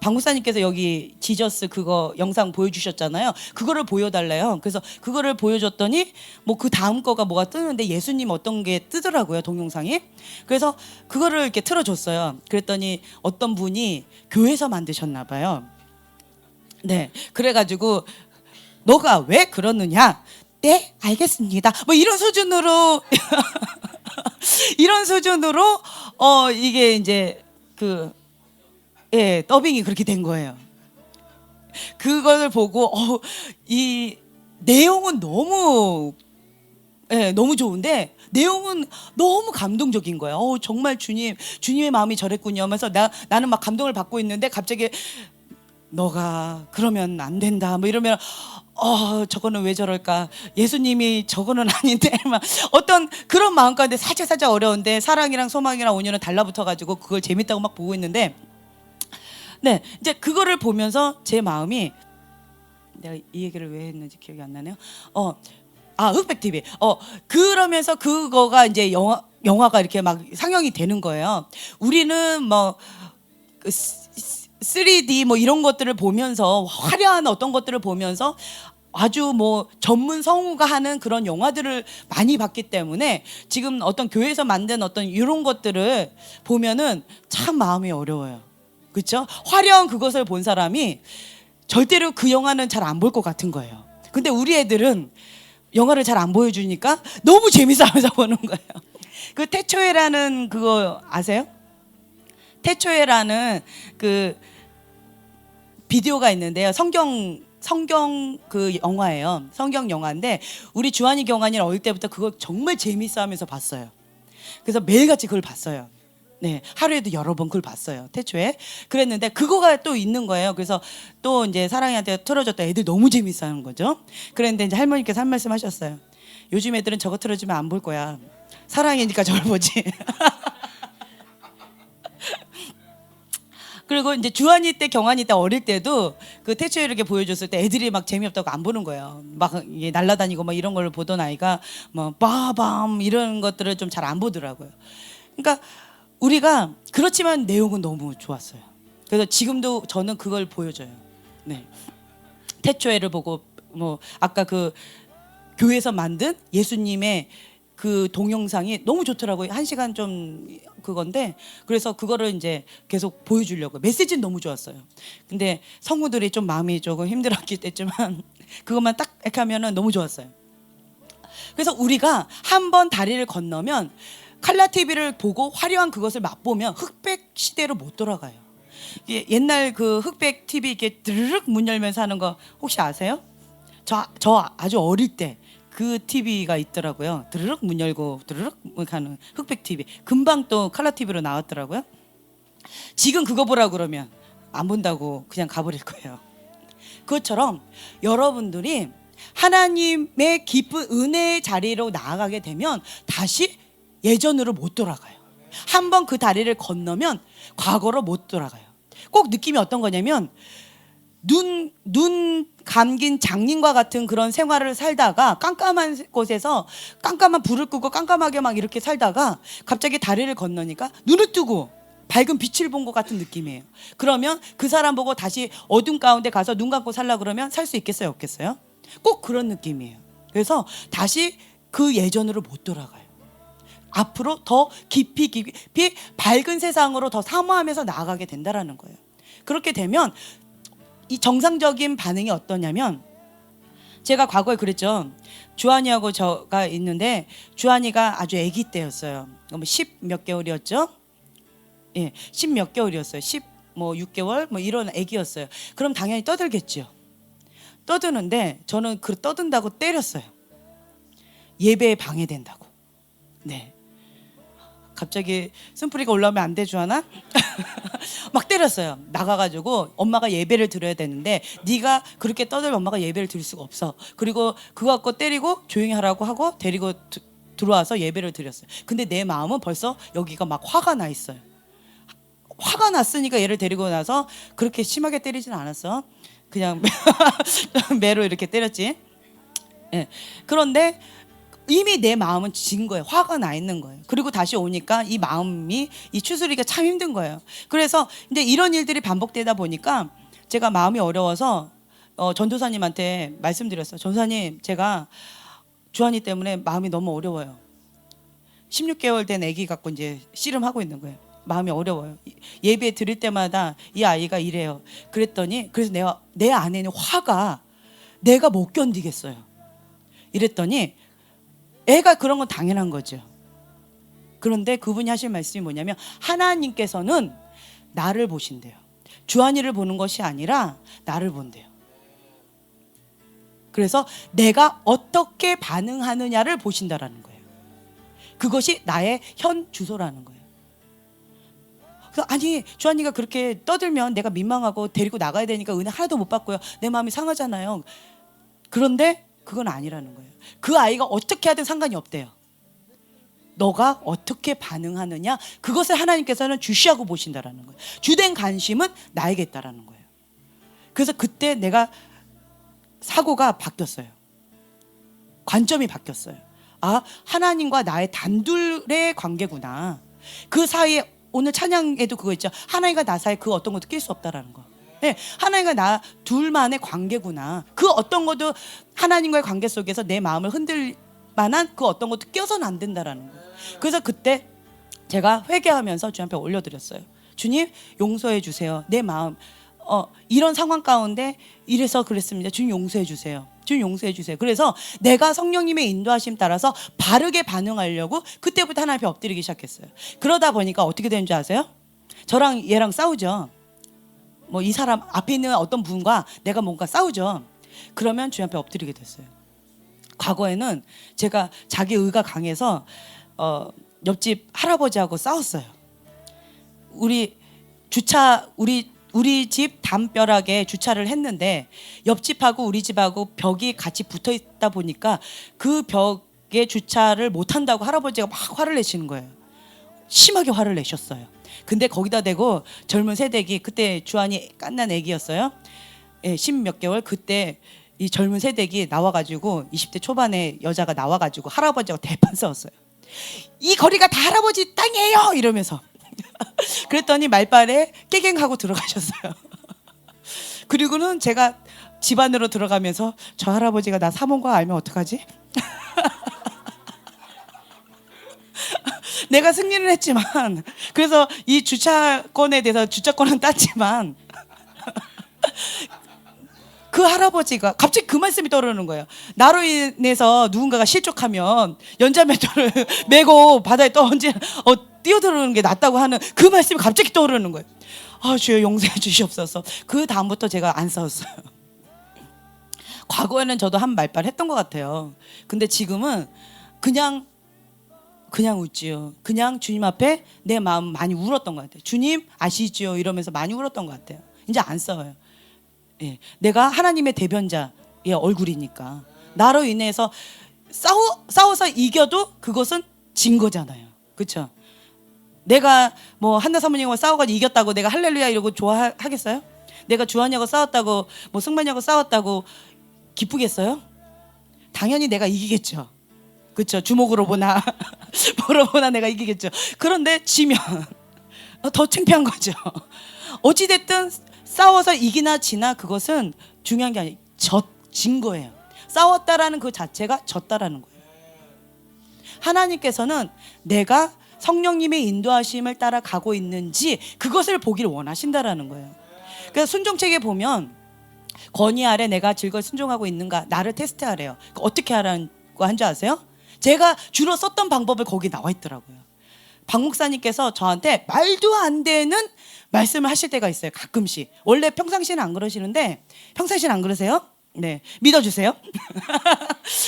S1: 방구사님께서 여기 지저스 그거 영상 보여주셨잖아요. 그거를 보여달래요. 그래서 그거를 보여줬더니 뭐 그 다음 거가 뭐가 뜨는데 예수님 어떤 게 뜨더라고요, 동영상이. 그래서 그거를 이렇게 틀어줬어요. 그랬더니 어떤 분이 교회에서 만드셨나 봐요. 네, 그래가지고 너가 왜 그러느냐? 네, 알겠습니다. 뭐 이런 수준으로 이런 수준으로 이게 이제 더빙이 그렇게 된 거예요. 그걸 보고 이 내용은 너무 좋은데 내용은 너무 감동적인 거예요. 정말 주님의 마음이 저랬군요 하면서 나는 막 감동을 받고 있는데 갑자기 너가 그러면 안 된다 뭐 이러면 저거는 왜 저럴까, 예수님이 저거는 아닌데 막 어떤 그런 마음 가운데 살짝 어려운데, 사랑이랑 소망이랑 온유는 달라붙어 가지고 그걸 재밌다고 막 보고 있는데, 네, 이제 그거를 보면서 제 마음이, 내가 이 얘기를 왜 했는지 기억이 안 나네요. 흑백 TV. 그러면서 그거가 이제 영화가 이렇게 막 상영이 되는 거예요. 우리는 뭐 3D 뭐 이런 것들을 보면서, 화려한 어떤 것들을 보면서 아주 뭐 전문 성우가 하는 그런 영화들을 많이 봤기 때문에 지금 어떤 교회에서 만든 어떤 이런 것들을 보면은 참 마음이 어려워요. 그렇죠? 화려한 그것을 본 사람이 절대로 그 영화는 잘 안 볼 것 같은 거예요. 근데 우리 애들은 영화를 잘 안 보여주니까 너무 재밌어 하면서 보는 거예요. 그 태초에라는 그거 아세요? 태초에라는 그 비디오가 있는데요. 성경 그 영화예요. 성경 영화인데 우리 주한이 경환이 어릴 때부터 그거 정말 재밌어하면서 봤어요. 그래서 매일같이 그걸 봤어요. 네, 하루에도 여러 번 그걸 봤어요. 태초에 그랬는데 그거가 또 있는 거예요. 그래서 또 이제 사랑이한테 틀어줬다. 애들 너무 재밌어하는 거죠. 그랬는데 이제 할머니께서 한 말씀하셨어요. 요즘 애들은 저거 틀어주면 안 볼 거야. 사랑이니까 저걸 보지. 그리고 이제 주한이 때 경환이 때 어릴 때도 그 태초에 이렇게 보여줬을 때 애들이 막 재미없다고 안 보는 거예요. 막 이게 날아다니고 막 이런 걸 보던 아이가 뭐 빠밤 이런 것들을 좀 잘 안 보더라고요. 그러니까 우리가 그렇지만 내용은 너무 좋았어요. 그래서 지금도 저는 그걸 보여줘요. 네. 태초에를 보고 뭐 아까 그 교회에서 만든 예수님의 그 동영상이 너무 좋더라고요. 1시간 좀 그건데 그래서 그거를 이제 계속 보여주려고 메시지는 너무 좋았어요. 근데 성우들이 좀 마음이 조금 힘들었기 때지만 그것만 딱 이렇게 하면은 너무 좋았어요. 그래서 우리가 한번 다리를 건너면 칼라 TV를 보고 화려한 그것을 맛보면 흑백 시대로 못 돌아가요. 옛날 그 흑백 TV 이렇게 드르륵 문 열면서 하는 거 혹시 아세요? 저 아주 어릴 때 그 TV가 있더라고요. 드르륵 문 열고 드르륵 하는 흑백 TV. 금방 또 칼라 TV로 나왔더라고요. 지금 그거 보라고 그러면 안 본다고 그냥 가버릴 거예요. 그것처럼 여러분들이 하나님의 깊은 은혜의 자리로 나아가게 되면 다시 예전으로 못 돌아가요. 한번 그 다리를 건너면 과거로 못 돌아가요. 꼭 느낌이 어떤 거냐면 눈 감긴 장님과 같은 그런 생활을 살다가 깜깜한 곳에서 깜깜한 불을 끄고 깜깜하게 막 이렇게 살다가 갑자기 다리를 건너니까 눈을 뜨고 밝은 빛을 본 것 같은 느낌이에요. 그러면 그 사람 보고 다시 어둠 가운데 가서 눈 감고 살라 그러면 살 수 있겠어요, 없겠어요? 꼭 그런 느낌이에요. 그래서 다시 그 예전으로 못 돌아가요. 앞으로 더 깊이 밝은 세상으로 더 사모하면서 나아가게 된다라는 거예요. 그렇게 되면 이 정상적인 반응이 어떠냐면 제가 과거에 그랬죠. 주한이하고 저가 있는데 주한이가 아주 아기 때였어요. 10 몇 개월이었죠. 예, 10 몇 개월이었어요. 10 뭐 6개월 뭐 이런 아기였어요. 그럼 당연히 떠들겠죠. 떠드는데 저는 그 떠든다고 때렸어요. 예배에 방해된다고. 네. 갑자기 쓴뿌리가 올라오면 안 돼 주하나? 막 때렸어요. 나가가지고 엄마가 예배를 드려야 되는데 네가 그렇게 떠들면 엄마가 예배를 드릴 수가 없어. 그리고 그거 갖고 때리고 조용히 하라고 하고 데리고 들어와서 예배를 드렸어요. 근데 내 마음은 벌써 여기가 막 화가 나 있어요. 화가 났으니까 얘를 데리고 나서 그렇게 심하게 때리진 않았어. 그냥 매로 이렇게 때렸지. 예. 그런데 이미 내 마음은 진 거예요. 화가 나 있는 거예요. 그리고 다시 오니까 이 마음이 이 추스리기가 참 힘든 거예요. 그래서 이제 이런 일들이 반복되다 보니까 제가 마음이 어려워서 전도사님한테 말씀드렸어요. 전도사님, 제가 주한이 때문에 마음이 너무 어려워요. 16개월 된 아기 갖고 이제 씨름하고 있는 거예요. 마음이 어려워요. 예배 드릴 때마다 이 아이가 이래요. 그랬더니 그래서 내 안에는 화가 내가 못 견디겠어요. 이랬더니 애가 그런 건 당연한 거죠. 그런데 그분이 하실 말씀이 뭐냐면 하나님께서는 나를 보신대요. 주한이를 보는 것이 아니라 나를 본대요. 그래서 내가 어떻게 반응하느냐를 보신다라는 거예요. 그것이 나의 현 주소라는 거예요. 그래서 아니 주한이가 그렇게 떠들면 내가 민망하고 데리고 나가야 되니까 은혜 하나도 못 받고요. 내 마음이 상하잖아요. 그런데 그건 아니라는 거예요. 그 아이가 어떻게 하든 상관이 없대요. 너가 어떻게 반응하느냐 그것을 하나님께서는 주시하고 보신다라는 거예요. 주된 관심은 나에게 있다라는 거예요. 그래서 그때 내가 사고가 바뀌었어요. 관점이 바뀌었어요. 아, 하나님과 나의 단둘의 관계구나. 그 사이에 오늘 찬양에도 그거 있죠. 하나님과 나 사이에 그 어떤 것도 낄 수 없다라는 거. 네, 하나님과 나 둘만의 관계구나. 그 어떤 것도 하나님과의 관계 속에서 내 마음을 흔들 만한 그 어떤 것도 껴서는 안 된다라는 거예요. 그래서 그때 제가 회개하면서 주님 앞에 올려드렸어요. 주님 용서해 주세요. 내 마음 이런 상황 가운데 이래서 그랬습니다. 주님 용서해 주세요. 주님 용서해 주세요. 그래서 내가 성령님의 인도하심 따라서 바르게 반응하려고 그때부터 하나님 앞에 엎드리기 시작했어요. 그러다 보니까 어떻게 되는 줄 아세요? 저랑 얘랑 싸우죠. 뭐 이 사람 앞에 있는 어떤 분과 내가 뭔가 싸우죠. 그러면 주님 앞에 엎드리게 됐어요. 과거에는 제가 자기 의가 강해서 옆집 할아버지하고 싸웠어요. 우리 집 담벼락에 주차를 했는데 옆집하고 우리 집하고 벽이 같이 붙어 있다 보니까 그 벽에 주차를 못 한다고 할아버지가 막 화를 내시는 거예요. 심하게 화를 내셨어요. 근데 거기다 대고 젊은 새댁이, 그때 주한이 갓난 애기였어요. 예, 10몇 개월. 그때 이 젊은 새댁이 나와가지고 20대 초반의 여자가 나와가지고 할아버지하고 대판 싸웠어요. 이 거리가 다 할아버지 땅이에요 이러면서. 그랬더니 말발에 깨갱하고 들어가셨어요. 그리고는 제가 집 안으로 들어가면서 저 할아버지가 나 사모인 거 알면 어떡하지? 내가 승리를 했지만, 그래서 이 주차권에 대해서 주차권은 땄지만 그 할아버지가 갑자기 그 말씀이 떠오르는 거예요. 나로 인해서 누군가가 실족하면 연자맷돌을 메고 바다에 뛰어들어오는 게 낫다고 하는 그 말씀이 갑자기 떠오르는 거예요. 아, 주여 용서해 주시옵소서. 그 다음부터 제가 안 싸웠어요. 과거에는 저도 한 말빨 했던 것 같아요. 근데 지금은 그냥 웃지요. 그냥 주님 앞에 내 마음 많이 울었던 것 같아요. 주님 아시지요? 이러면서 많이 울었던 것 같아요. 이제 안 싸워요. 예, 내가 하나님의 대변자의 얼굴이니까. 나로 인해서 싸워서 이겨도 그것은 진 거잖아요. 그렇죠? 내가 뭐 한나 사모님과 싸워가지고 이겼다고 내가 할렐루야 이러고 좋아하겠어요? 내가 주한이하고 싸웠다고, 뭐 승만이하고 싸웠다고 기쁘겠어요? 당연히 내가 이기겠죠. 그렇죠? 주먹으로 보나 뭐로 보나 내가 이기겠죠. 그런데 지면 더 창피한 거죠. 어찌됐든 싸워서 이기나 지나 그것은 중요한 게 아니에요. 진 거예요. 싸웠다라는 그 자체가 졌다라는 거예요. 하나님께서는 내가 성령님의 인도하심을 따라 가고 있는지 그것을 보기를 원하신다라는 거예요. 그래서 순종책에 보면 권위 아래 내가 즐거이 순종하고 있는가 나를 테스트하래요. 어떻게 하라고 한 줄 아세요? 제가 주로 썼던 방법을 거기 나와 있더라고요. 박 목사님께서 저한테 말도 안 되는 말씀을 하실 때가 있어요. 가끔씩. 원래 평상시는 안 그러시는데, 평상시는 안 그러세요? 네, 믿어주세요.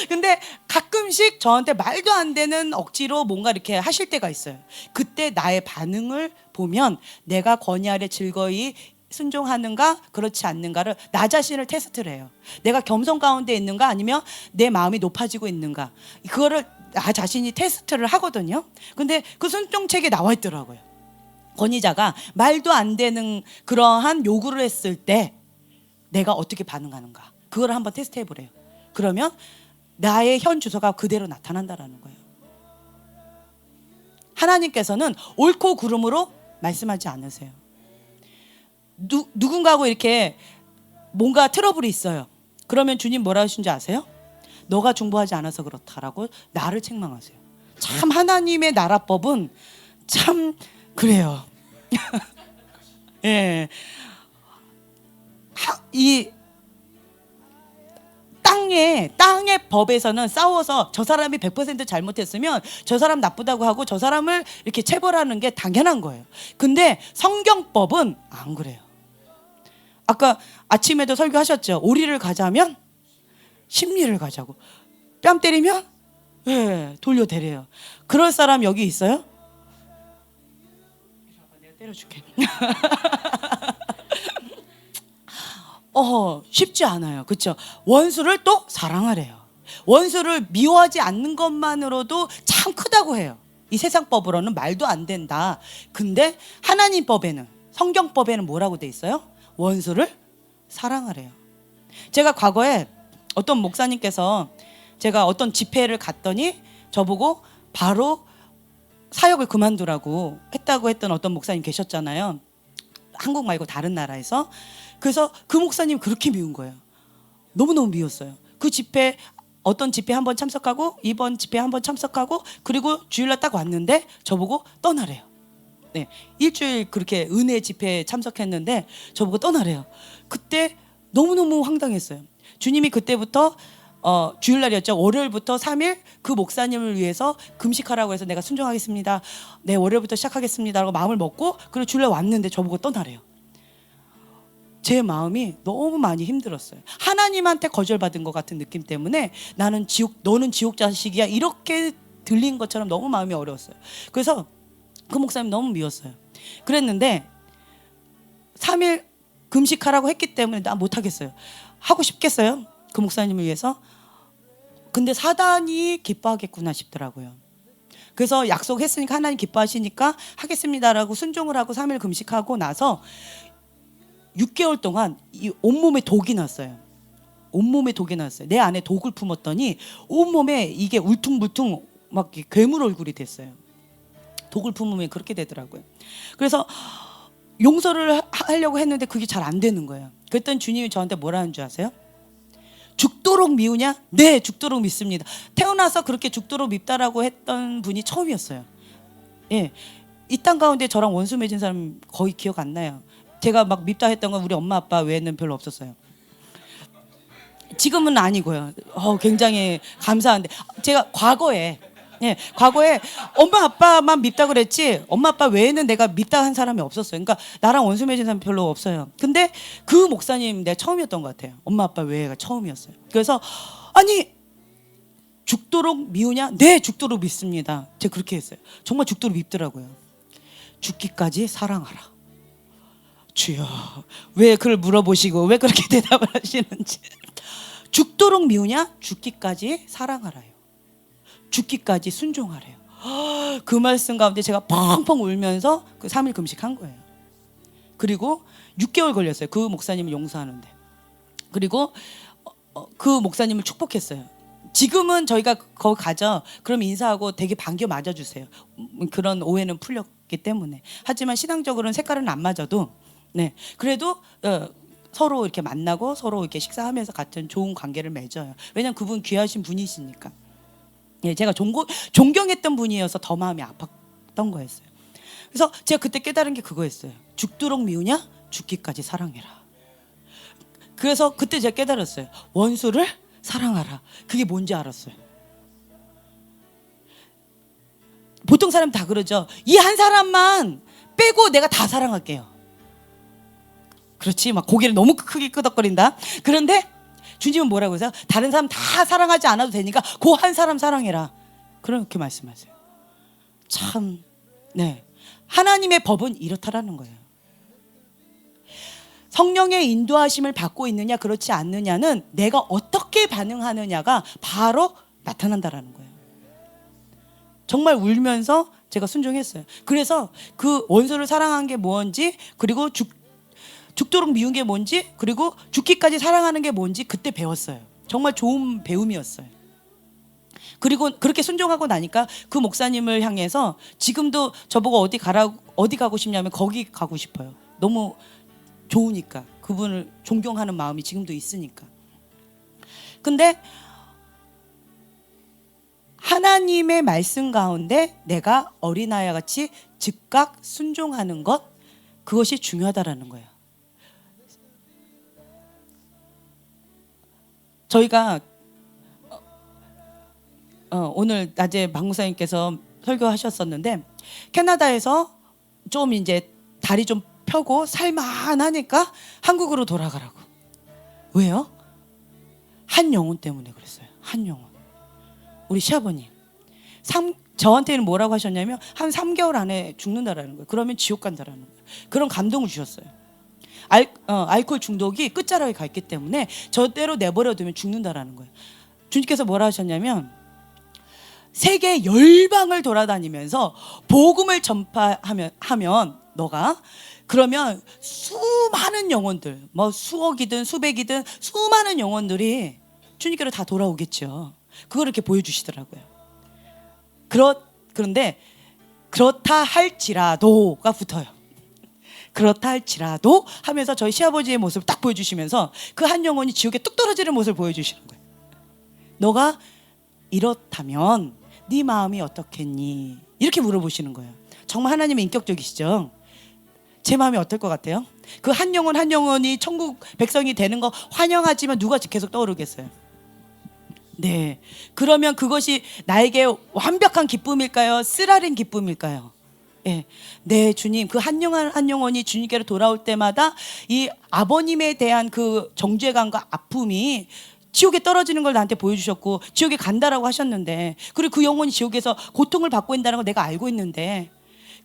S1: 근데 가끔씩 저한테 말도 안 되는 억지로 뭔가 이렇게 하실 때가 있어요. 그때 나의 반응을 보면 내가 권위 아래 즐거이 순종하는가 그렇지 않는가를 나 자신을 테스트를 해요. 내가 겸손 가운데 있는가 아니면 내 마음이 높아지고 있는가, 그거를 나 자신이 테스트를 하거든요. 근데 그 순종책에 나와 있더라고요. 권위자가 말도 안 되는 그러한 요구를 했을 때 내가 어떻게 반응하는가, 그걸 한번 테스트해 보래요. 그러면 나의 현 주소가 그대로 나타난다라는 거예요. 하나님께서는 옳고 그름으로 말씀하지 않으세요. 누군가하고 이렇게 뭔가 트러블이 있어요. 그러면 주님 뭐라 하신지 아세요? 너가 중보하지 않아서 그렇다라고 나를 책망하세요. 참 하나님의 나라법은 참 그래요. 예. 이 땅의 법에서는 싸워서 저 사람이 100% 잘못했으면 저 사람 나쁘다고 하고 저 사람을 이렇게 체벌하는 게 당연한 거예요. 근데 성경법은 안 그래요. 아까 아침에도 설교하셨죠. 오리를 가자면 심리를 가자고, 뺨 때리면 예, 돌려대래요. 그럴 사람 여기 있어요? 내가 때려줄게. 쉽지 않아요. 그렇죠? 원수를 또 사랑하래요. 원수를 미워하지 않는 것만으로도 참 크다고 해요. 이 세상 법으로는 말도 안 된다. 근데 하나님 법에는, 성경법에는 뭐라고 돼 있어요? 원수를 사랑하래요. 제가 과거에 어떤 목사님께서, 제가 어떤 집회를 갔더니 저보고 바로 사역을 그만두라고 했다고 했던 어떤 목사님 계셨잖아요. 한국 말고 다른 나라에서. 그래서 그 목사님 그렇게 미운 거예요. 너무너무 미웠어요. 그 집회, 어떤 집회 한번 참석하고 이번 집회 한번 참석하고 그리고 주일날 딱 왔는데 저보고 떠나래요. 네, 일주일 그렇게 은혜 집회에 참석했는데 저보고 떠나래요. 그때 너무너무 황당했어요. 주님이 그때부터 주일날이었죠. 월요일부터 3일 그 목사님을 위해서 금식하라고 해서 내가 순종하겠습니다. 네, 월요일부터 시작하겠습니다라고 마음을 먹고 그리고 주일날 왔는데 저보고 떠나래요. 제 마음이 너무 많이 힘들었어요. 하나님한테 거절받은 것 같은 느낌 때문에 나는 너는 지옥 자식이야 이렇게 들린 것처럼 너무 마음이 어려웠어요. 그래서 그 목사님 너무 미웠어요. 그랬는데 3일 금식하라고 했기 때문에 나 못하겠어요. 하고 싶겠어요? 그 목사님을 위해서? 근데 사단이 기뻐하겠구나 싶더라고요. 그래서 약속했으니까 하나님 기뻐하시니까 하겠습니다라고 순종을 하고 3일 금식하고 나서 6개월 동안 이 온몸에 독이 났어요. 온몸에 독이 났어요. 내 안에 독을 품었더니 온몸에 이게 울퉁불퉁 막 괴물 얼굴이 됐어요. 독을 품으면 그렇게 되더라고요. 그래서 용서를 하려고 했는데 그게 잘 안 되는 거예요. 그랬더니 주님이 저한테 뭐라는 줄 아세요? 죽도록 미우냐? 네, 죽도록 믿습니다. 태어나서 그렇게 죽도록 밉다라고 했던 분이 처음이었어요. 예, 이 땅 가운데 저랑 원수 맺은 사람 거의 기억 안 나요. 제가 막 밉다 했던 건 우리 엄마 아빠 외에는 별로 없었어요. 지금은 아니고요. 굉장히 감사한데 제가 과거에 엄마 아빠만 밉다 그랬지 엄마 아빠 외에는 내가 밉다 한 사람이 없었어요. 그러니까 나랑 원수 맺은 사람 별로 없어요. 근데 그 목사님 내가 처음이었던 것 같아요. 엄마 아빠 외에가 처음이었어요. 그래서 아니 죽도록 미우냐? 네, 죽도록 믿습니다. 제가 그렇게 했어요. 정말 죽도록 밉더라고요. 죽기까지 사랑하라. 주여, 왜 그걸 물어보시고 왜 그렇게 대답을 하시는지. 죽도록 미우냐? 죽기까지 사랑하라요. 죽기까지 순종하래요. 그 말씀 가운데 제가 펑펑 울면서 그 3일 금식한 거예요. 그리고 6개월 걸렸어요. 그 목사님을 용서하는데. 그리고 그 목사님을 축복했어요. 지금은 저희가 거기 가죠. 그럼 인사하고 되게 반겨 맞아주세요. 그런 오해는 풀렸기 때문에. 하지만 신앙적으로는 색깔은 안 맞아도 네, 그래도 서로 이렇게 만나고 서로 이렇게 식사하면서 같은 좋은 관계를 맺어요. 왜냐면 그분 귀하신 분이시니까. 예, 제가 존경했던 분이어서 더 마음이 아팠던 거였어요. 그래서 제가 그때 깨달은 게 그거였어요. 죽도록 미우냐? 죽기까지 사랑해라. 그래서 그때 제가 깨달았어요. 원수를 사랑하라. 그게 뭔지 알았어요. 보통 사람 다 그러죠. 이 한 사람만 빼고 내가 다 사랑할게요. 그렇지, 막 고개를 너무 크게 끄덕거린다. 그런데 주님은 뭐라고 해서 다른 사람 다 사랑하지 않아도 되니까 그 한 사람 사랑해라. 그렇게 말씀하세요. 참, 네, 하나님의 법은 이렇다라는 거예요. 성령의 인도하심을 받고 있느냐 그렇지 않느냐는 내가 어떻게 반응하느냐가 바로 나타난다라는 거예요. 정말 울면서 제가 순종했어요. 그래서 그 원수를 사랑한 게 뭔지, 그리고 죽도록 미운 게 뭔지, 그리고 죽기까지 사랑하는 게 뭔지 그때 배웠어요. 정말 좋은 배움이었어요. 그리고 그렇게 순종하고 나니까 그 목사님을 향해서 지금도 저보고 어디 가고 싶냐면 거기 가고 싶어요. 너무 좋으니까, 그분을 존경하는 마음이 지금도 있으니까. 근데 하나님의 말씀 가운데 내가 어린아이와 같이 즉각 순종하는 것, 그것이 중요하다라는 거예요. 저희가 오늘 낮에 박 목사님께서 설교하셨었는데 캐나다에서 좀 이제 다리 좀 펴고 살만하니까 한국으로 돌아가라고. 왜요? 한 영혼 때문에 그랬어요. 한 영혼. 우리 시아버님 저한테는 뭐라고 하셨냐면 한 3개월 안에 죽는다라는 거예요. 그러면 지옥 간다라는 거예요. 그런 감동을 주셨어요. 알코올 중독이 끝자락에 가 있기 때문에 저대로 내버려두면 죽는다라는 거예요. 주님께서 뭐라 하셨냐면 세계 열방을 돌아다니면서 복음을 전파하면 너가 그러면 수많은 영혼들, 뭐 수억이든 수백이든 수많은 영혼들이 주님께로 다 돌아오겠죠. 그걸 이렇게 보여주시더라고요. 그런데 그렇다 할지라도가 붙어요. 그렇다 할지라도 하면서 저희 시아버지의 모습을 딱 보여주시면서 그 한 영혼이 지옥에 뚝 떨어지는 모습을 보여주시는 거예요. 너가 이렇다면 네 마음이 어떻겠니? 이렇게 물어보시는 거예요. 정말 하나님의 인격적이시죠? 제 마음이 어떨 것 같아요? 그 한 영혼이 천국 백성이 되는 거 환영하지만 누가 계속 떠오르겠어요? 네. 그러면 그것이 나에게 완벽한 기쁨일까요? 쓰라린 기쁨일까요? 예. 네, 주님. 그 한 영혼 한 영혼이 주님께로 돌아올 때마다 이 아버님에 대한 그 정죄감과 아픔이 지옥에 떨어지는 걸 나한테 보여주셨고, 지옥에 간다라고 하셨는데, 그리고 그 영혼이 지옥에서 고통을 받고 있다는 걸 내가 알고 있는데,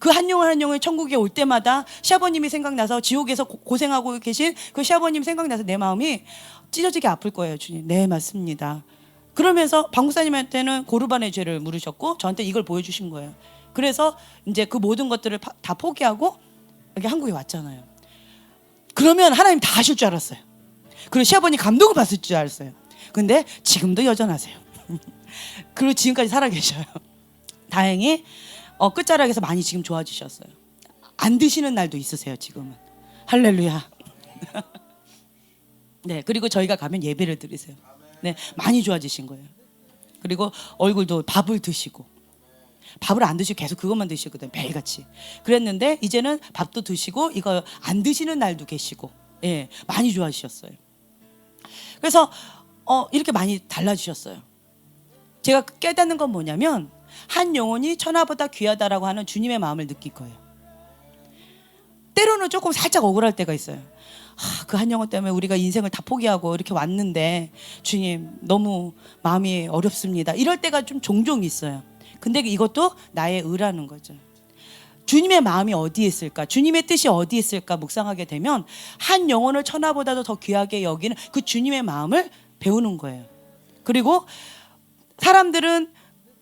S1: 그 한 영혼 한 영혼이 천국에 올 때마다 시아버님이 생각나서, 지옥에서 고생하고 계신 그 시아버님 생각나서 내 마음이 찢어지게 아플 거예요. 주님. 네, 맞습니다. 그러면서 박목사님한테는 고르반의 죄를 물으셨고, 저한테 이걸 보여주신 거예요. 그래서 이제 그 모든 것들을 다 포기하고 여기 한국에 왔잖아요. 그러면 하나님 다 하실 줄 알았어요. 그리고 시아버님 감동을 받을 줄 알았어요. 근데 지금도 여전하세요. 그리고 지금까지 살아계셔요. 다행히 끝자락에서 많이 지금 좋아지셨어요. 안 드시는 날도 있으세요. 지금은. 할렐루야. 네, 그리고 저희가 가면 예배를 드리세요. 네, 많이 좋아지신 거예요. 그리고 얼굴도 밥을 드시고, 밥을 안 드시고 계속 그것만 드시거든요. 매일같이. 그랬는데 이제는 밥도 드시고 이거 안 드시는 날도 계시고, 예, 많이 좋아지셨어요. 그래서 이렇게 많이 달라지셨어요. 제가 깨닫는 건 뭐냐면, 한 영혼이 천하보다 귀하다라고 하는 주님의 마음을 느낄 거예요. 때로는 조금 살짝 억울할 때가 있어요. 그 한 영혼 때문에 우리가 인생을 다 포기하고 이렇게 왔는데 주님 너무 마음이 어렵습니다. 이럴 때가 좀 종종 있어요. 근데 이것도 나의 의라는 거죠. 주님의 마음이 어디에 있을까? 주님의 뜻이 어디에 있을까? 묵상하게 되면 한 영혼을 천하보다도 더 귀하게 여기는 그 주님의 마음을 배우는 거예요. 그리고 사람들은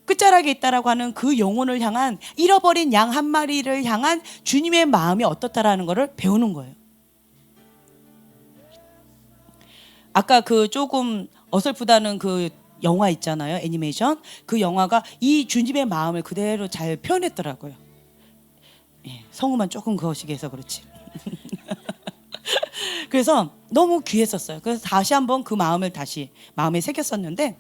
S1: 끝자락에 있다라고 하는 그 영혼을 향한, 잃어버린 양 한 마리를 향한 주님의 마음이 어떻다라는 것을 배우는 거예요. 아까 그 조금 어설프다는 그 영화 있잖아요. 애니메이션. 그 영화가 이 주님의 마음을 그대로 잘 표현했더라고요. 예, 성우만 조금 거시기 해서 그렇지. 그래서 너무 귀했었어요. 그래서 다시 한번 그 마음을 다시 마음에 새겼었는데,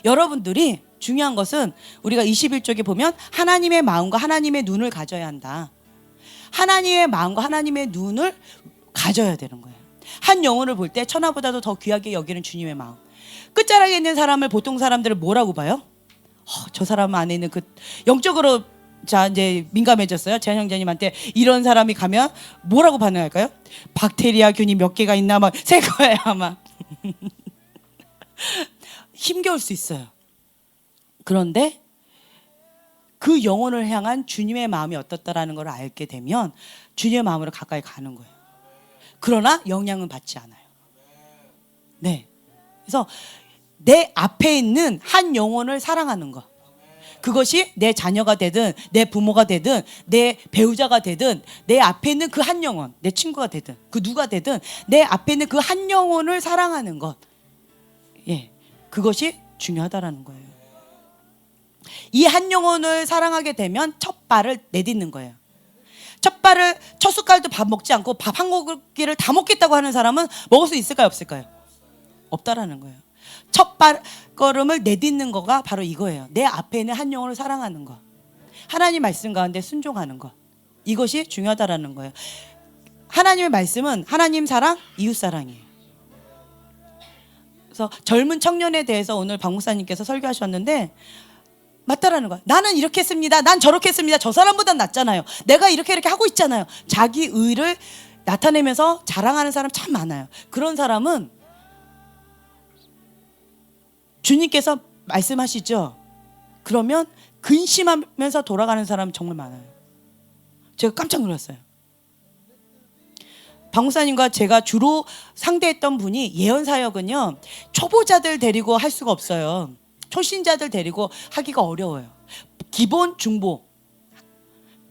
S1: 여러분들이 중요한 것은 우리가 21쪽에 보면 하나님의 마음과 하나님의 눈을 가져야 한다. 하나님의 마음과 하나님의 눈을 가져야 되는 거예요. 한 영혼을 볼 때 천하보다도 더 귀하게 여기는 주님의 마음. 끝자락에 있는 사람을, 보통 사람들을 뭐라고 봐요? 저 사람 안에 있는 그 영적으로, 자 이제 민감해졌어요. 재한 형제님한테 이런 사람이 가면 뭐라고 반응할까요? 박테리아균이 몇 개가 있나 막 셀 거예요 아마. 힘겨울 수 있어요. 그런데 그 영혼을 향한 주님의 마음이 어떻다라는 걸 알게 되면 주님의 마음으로 가까이 가는 거예요. 그러나 영향은 받지 않아요. 네. 그래서 내 앞에 있는 한 영혼을 사랑하는 것, 그것이 내 자녀가 되든 내 부모가 되든 내 배우자가 되든 내 앞에 있는 그 한 영혼, 내 친구가 되든 그 누가 되든 내 앞에 있는 그 한 영혼을 사랑하는 것, 예, 그것이 중요하다라는 거예요. 이 한 영혼을 사랑하게 되면 첫 발을 내딛는 거예요. 첫 숟갈도 밥 먹지 않고 밥 한 공기를 다 먹겠다고 하는 사람은 먹을 수 있을까요, 없을까요? 없다라는 거예요. 첫 발걸음을 내딛는 거가 바로 이거예요. 내 앞에 있는 한 영혼을 사랑하는 거, 하나님 말씀 가운데 순종하는 것, 이것이 중요하다라는 거예요. 하나님의 말씀은 하나님 사랑, 이웃 사랑이에요. 그래서 젊은 청년에 대해서 오늘 박 목사님께서 설교하셨는데 맞다라는 거야. 나는 이렇게 했습니다. 난 저렇게 했습니다. 저 사람보단 낫잖아요. 내가 이렇게 하고 있잖아요. 자기 의를 나타내면서 자랑하는 사람 참 많아요. 그런 사람은 주님께서 말씀하시죠. 그러면 근심하면서 돌아가는 사람 정말 많아요. 제가 깜짝 놀랐어요. 박 목사님과 제가 주로 상대했던 분이, 예언 사역은요 초보자들 데리고 할 수가 없어요. 초신자들 데리고 하기가 어려워요. 기본, 중보,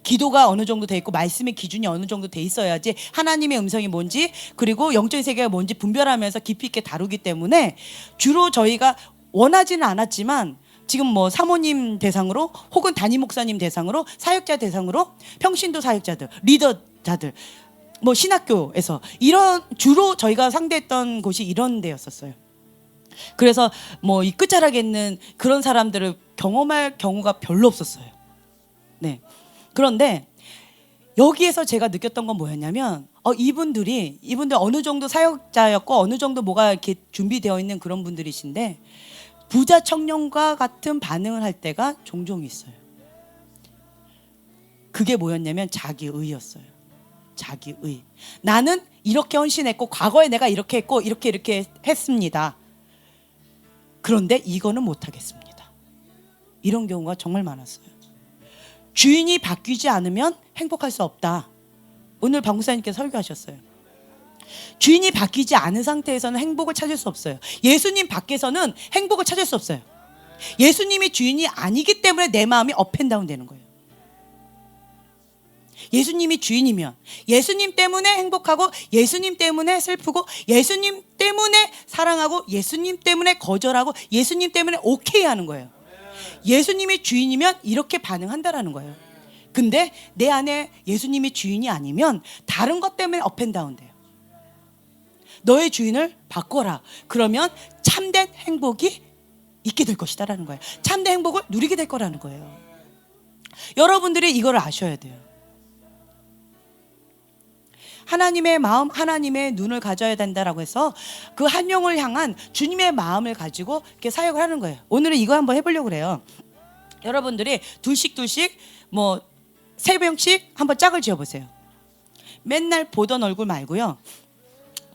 S1: 기도가 어느 정도 돼 있고 말씀의 기준이 어느 정도 돼 있어야지 하나님의 음성이 뭔지, 그리고 영적인 세계가 뭔지 분별하면서 깊이 있게 다루기 때문에 주로 저희가 원하지는 않았지만 지금 뭐 사모님 대상으로 혹은 담임 목사님 대상으로, 사역자 대상으로, 평신도 사역자들, 리더자들, 뭐 신학교에서 이런, 주로 저희가 상대했던 곳이 이런 데였었어요. 그래서 뭐 이 끝자락에 있는 그런 사람들을 경험할 경우가 별로 없었어요. 네. 그런데 여기에서 제가 느꼈던 건 뭐였냐면, 이분들 어느 정도 사역자였고 어느 정도 뭐가 이렇게 준비되어 있는 그런 분들이신데 부자 청년과 같은 반응을 할 때가 종종 있어요. 그게 뭐였냐면 자기의였어요. 자기의. 나는 이렇게 헌신했고 과거에 내가 이렇게 했고 이렇게 했습니다. 그런데 이거는 못하겠습니다. 이런 경우가 정말 많았어요. 주인이 바뀌지 않으면 행복할 수 없다. 오늘 방구사님께서 설교하셨어요. 주인이 바뀌지 않은 상태에서는 행복을 찾을 수 없어요. 예수님 밖에서는 행복을 찾을 수 없어요. 예수님이 주인이 아니기 때문에 내 마음이 업앤다운 되는 거예요. 예수님이 주인이면 예수님 때문에 행복하고 예수님 때문에 슬프고 예수님 때문에 사랑하고 예수님 때문에 거절하고 예수님 때문에 오케이 하는 거예요. 예수님이 주인이면 이렇게 반응한다라는 거예요. 근데 내 안에 예수님이 주인이 아니면 다른 것 때문에 업앤다운 돼요. 너의 주인을 바꿔라. 그러면 참된 행복이 있게 될 것이다라는 거예요. 참된 행복을 누리게 될 거라는 거예요. 여러분들이 이걸 아셔야 돼요. 하나님의 마음, 하나님의 눈을 가져야 된다라고 해서 그 한 영을 향한 주님의 마음을 가지고 이렇게 사역을 하는 거예요. 오늘은 이거 한번 해보려고 그래요. 여러분들이 둘씩 뭐 3명씩 한번 짝을 지어보세요. 맨날 보던 얼굴 말고요.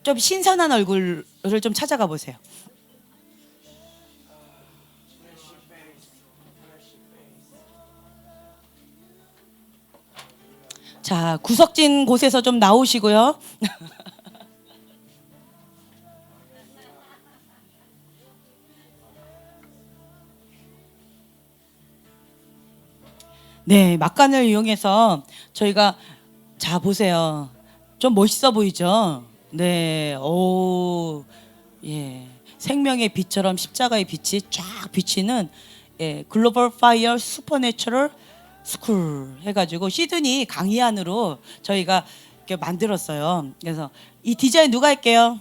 S1: 좀 신선한 얼굴을 좀 찾아가 보세요. 자, 구석진 곳에서 좀 나오시고요. 네, 막간을 이용해서 저희가 자 보세요. 좀 멋있어 보이죠? 네, 오, 예, 생명의 빛처럼 십자가의 빛이 쫙 비치는 글로벌 파이어 슈퍼내추럴 스쿨 해가지고 시드니 강의안으로 저희가 이렇게 만들었어요. 그래서 이 디자인 누가 할게요?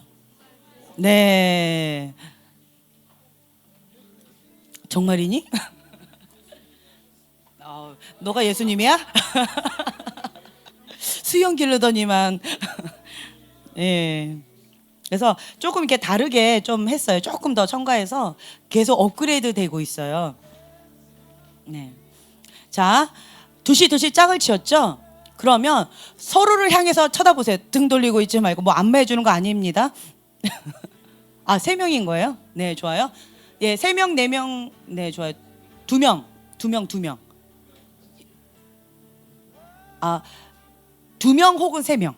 S1: 네, 정말이니? 너가 예수님이야? 수영 기르더니만. 예. 그래서 조금 이렇게 다르게 좀 했어요. 조금 더 첨가해서 계속 업그레이드 되고 있어요. 네. 자, 두시 짝을 지었죠? 그러면 서로를 향해서 쳐다보세요. 등 돌리고 있지 말고 뭐 안마해 주는 거 아닙니다. 아, 3명인 거예요? 네, 좋아요. 예, 3명, 4명, 네, 좋아요. 2명. 아, 2명 혹은 3명.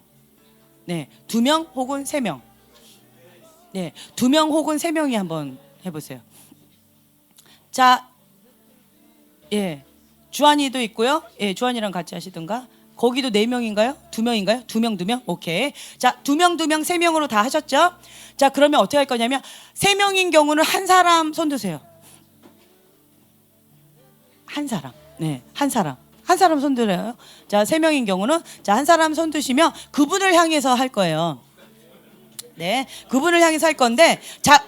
S1: 네, 2명 혹은 3명. 네, 2명 혹은 3명이 한번 해보세요. 자, 예, 주한이도 있고요. 예, 주한이랑 같이 하시든가. 거기도 4명인가요? 2명인가요? 2명. 오케이. 자, 2명, 3명으로 다 하셨죠? 자, 그러면 어떻게 할 거냐면 3명인 경우는 한 사람 손 드세요. 한 사람. 네, 한 사람 손 들어요. 자, 3명인 경우는 자, 한 사람 손 드시면 그분을 향해서 할 거예요. 네, 그분을 향해서 할 건데, 자,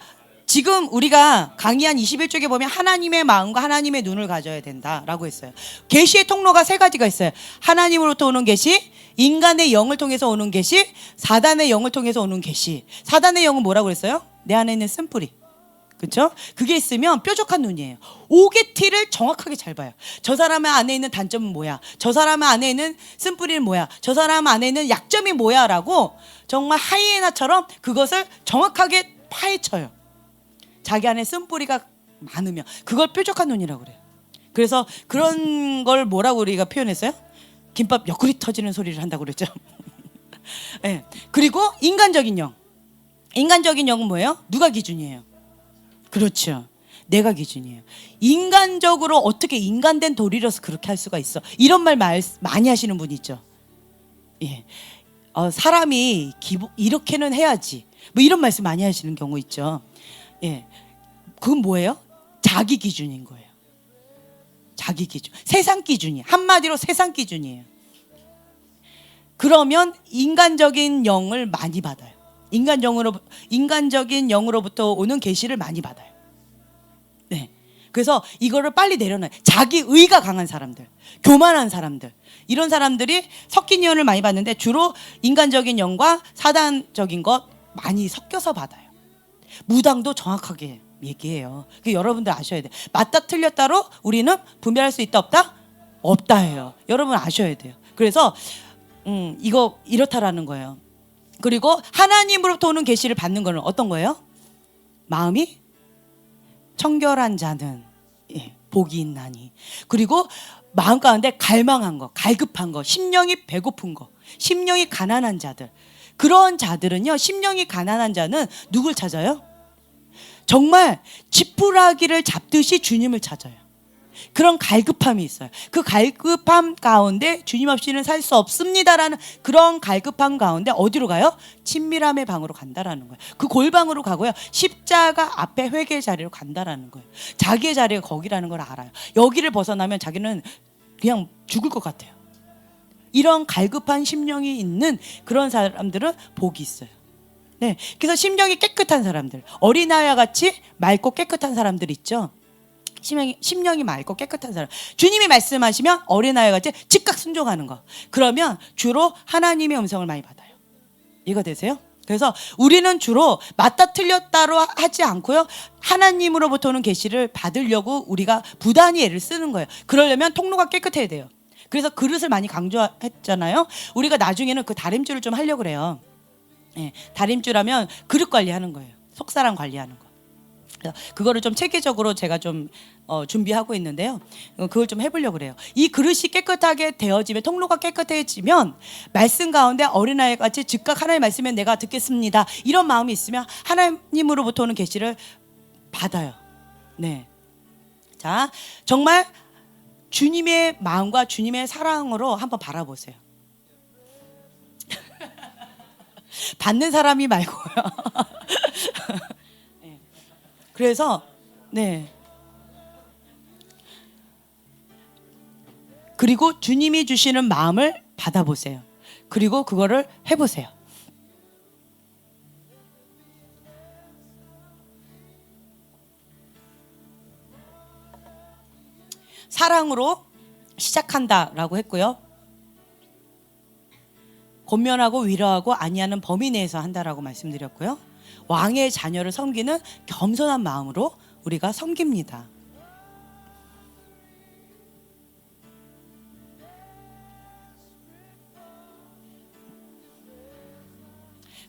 S1: 지금 우리가 강의한 21쪽에 보면 하나님의 마음과 하나님의 눈을 가져야 된다라고 했어요. 계시의 통로가 3가지가 있어요. 하나님으로부터 오는 계시, 인간의 영을 통해서 오는 계시, 사단의 영을 통해서 오는 계시. 사단의 영은 뭐라고 그랬어요? 내 안에 있는 쓴뿌리. 그렇죠? 그게 있으면 뾰족한 눈이에요. 오게티를 정확하게 잘 봐요. 저 사람 안에 있는 단점은 뭐야? 저 사람 안에 있는 쓴뿌리는 뭐야? 저 사람 안에 있는 약점이 뭐야? 라고 정말 하이에나처럼 그것을 정확하게 파헤쳐요. 자기 안에 쓴뿌리가 많으면 그걸 뾰족한 눈이라고 그래요. 그래서 그런 걸 뭐라고 우리가 표현했어요? 김밥 옆구리 터지는 소리를 한다고 그랬죠. 네. 그리고 인간적인 영. 인간적인 영은 뭐예요? 누가 기준이에요? 그렇죠. 내가 기준이에요. 인간적으로 어떻게 인간된 도리로서 그렇게 할 수가 있어? 이런 말 많이 하시는 분 있죠. 예, 사람이 이렇게는 해야지. 뭐 이런 말씀 많이 하시는 경우 있죠. 예, 그건 뭐예요? 자기 기준인 거예요. 자기 기준. 세상 기준이. 한마디로 세상 기준이에요. 그러면 인간적인 영을 많이 받아요. 인간적인 영으로부터 오는 계시를 많이 받아요. 네. 그래서 이거를 빨리 내려놔요. 자기 의가 강한 사람들, 교만한 사람들, 이런 사람들이 섞인 예언을 많이 받는데 주로 인간적인 영과 사단적인 것 많이 섞여서 받아요. 무당도 정확하게 해요. 얘기예요. 그 여러분들 아셔야 돼. 맞다 틀렸다로 우리는 분별할 수 있다 없다? 없다예요. 여러분 아셔야 돼요. 그래서 이거 이렇다라는 거예요. 그리고 하나님으로부터 오는 계시를 받는 거는 어떤 거예요? 마음이 청결한 자는 복이 있나니. 그리고 마음 가운데 갈망한 거, 갈급한 거, 심령이 배고픈 거, 심령이 가난한 자들. 그런 자들은요, 심령이 가난한 자는 누굴 찾아요? 정말 지푸라기를 잡듯이 주님을 찾아요. 그런 갈급함이 있어요. 그 갈급함 가운데 주님 없이는 살 수 없습니다라는 그런 갈급함 가운데 어디로 가요? 친밀함의 방으로 간다라는 거예요. 그 골방으로 가고요. 십자가 앞에 회개의 자리로 간다라는 거예요. 자기의 자리가 거기라는 걸 알아요. 여기를 벗어나면 자기는 그냥 죽을 것 같아요. 이런 갈급한 심령이 있는 그런 사람들은 복이 있어요. 네, 그래서 심령이 깨끗한 사람들, 어린아이와 같이 맑고 깨끗한 사람들 있죠. 심령이 맑고 깨끗한 사람. 주님이 말씀하시면 어린아이와 같이 즉각 순종하는 거. 그러면 주로 하나님의 음성을 많이 받아요. 이해가 되세요? 그래서 우리는 주로 맞다 틀렸다로 하지 않고요, 하나님으로부터 오는 계시를 받으려고 우리가 부단히 애를 쓰는 거예요. 그러려면 통로가 깨끗해야 돼요. 그래서 그릇을 많이 강조했잖아요. 우리가 나중에는 그 다림줄을 좀 하려고 그래요. 예, 다림줄하면 그릇 관리하는 거예요. 속사람 관리하는 거. 그거를 좀 체계적으로 제가 좀 준비하고 있는데요. 그걸 좀 해보려고 그래요. 이 그릇이 깨끗하게 되어지면, 통로가 깨끗해지면 말씀 가운데 어린아이 같이 즉각 하나님 말씀에 내가 듣겠습니다, 이런 마음이 있으면 하나님으로부터 오는 계시를 받아요. 네. 자, 정말 주님의 마음과 주님의 사랑으로 한번 바라보세요. 받는 사람이 말고요. 네. 그래서 네. 그리고 주님이 주시는 마음을 받아보세요. 그리고 그거를 해보세요. 사랑으로 시작한다라고 했고요. 권면하고 위로하고 안위하는 범위 내에서 한다라고 말씀드렸고요. 왕의 자녀를 섬기는 겸손한 마음으로 우리가 섬깁니다.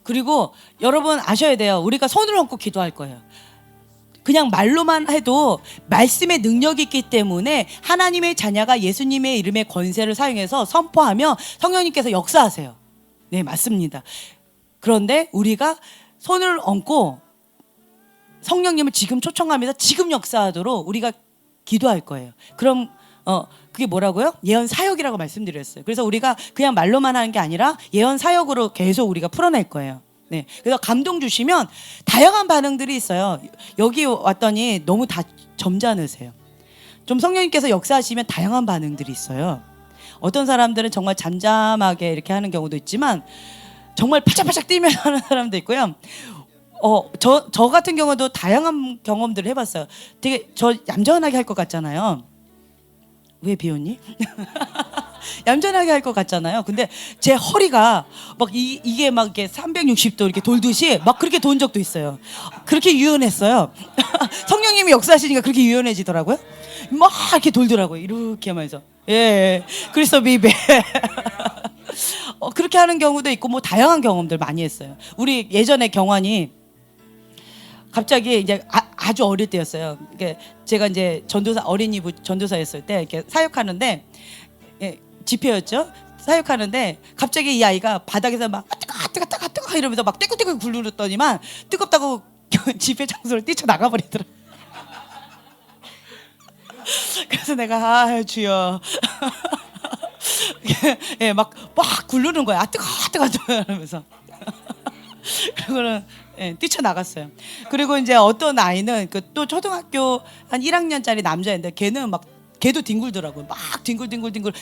S1: 그리고 여러분 아셔야 돼요. 우리가 손을 얹고 기도할 거예요. 그냥 말로만 해도 말씀의 능력이 있기 때문에 하나님의 자녀가 예수님의 이름의 권세를 사용해서 선포하며 성령님께서 역사하세요. 네, 맞습니다. 그런데 우리가 손을 얹고 성령님을 지금 초청하면서 지금 역사하도록 우리가 기도할 거예요. 그럼 그게 뭐라고요? 예언 사역이라고 말씀드렸어요. 그래서 우리가 그냥 말로만 하는 게 아니라 예언 사역으로 계속 우리가 풀어낼 거예요. 네, 그래서 감동 주시면 다양한 반응들이 있어요. 여기 왔더니 너무 다 점잖으세요. 좀 성령님께서 역사하시면 다양한 반응들이 있어요. 어떤 사람들은 정말 잠잠하게 이렇게 하는 경우도 있지만 정말 파짝파짝 뛰면서 하는 사람도 있고요. 저 같은 경우도 다양한 경험들을 해봤어요. 되게 저 얌전하게 할 것 같잖아요. 왜 비웃니? 얌전하게 할 것 같잖아요. 근데 제 허리가 막 이게 막 이렇게 360도 이렇게 돌듯이 막 그렇게 돈 적도 있어요. 그렇게 유연했어요. 성령님이 역사하시니까 그렇게 유연해지더라고요. 막 이렇게 돌더라고요. 이렇게 하면서. 예, 그리스도 미배. 그렇게 하는 경우도 있고 뭐 다양한 경험들 많이 했어요. 우리 예전에 경환이 갑자기 이제 아주 어릴 때였어요. 제가 이제 전도사 어린이부 전도사였을 때 이렇게 사역하는데, 예, 집회였죠. 사역하는데 갑자기 이 아이가 바닥에서 막 뜨거 이러면서 막 떼꾸떼꾸 굴르더니만 뜨겁다고 집회 장소를 뛰쳐나가 버리더라. 그래서 내가 주여 예, 막 굴르는 거야. 뜨거 이러면서. 그거는 예, 뛰쳐나갔어요. 그리고 이제 어떤 아이는 또 초등학교 한 1학년짜리 남자인데 걔도 뒹굴더라고요. 막 뒹굴.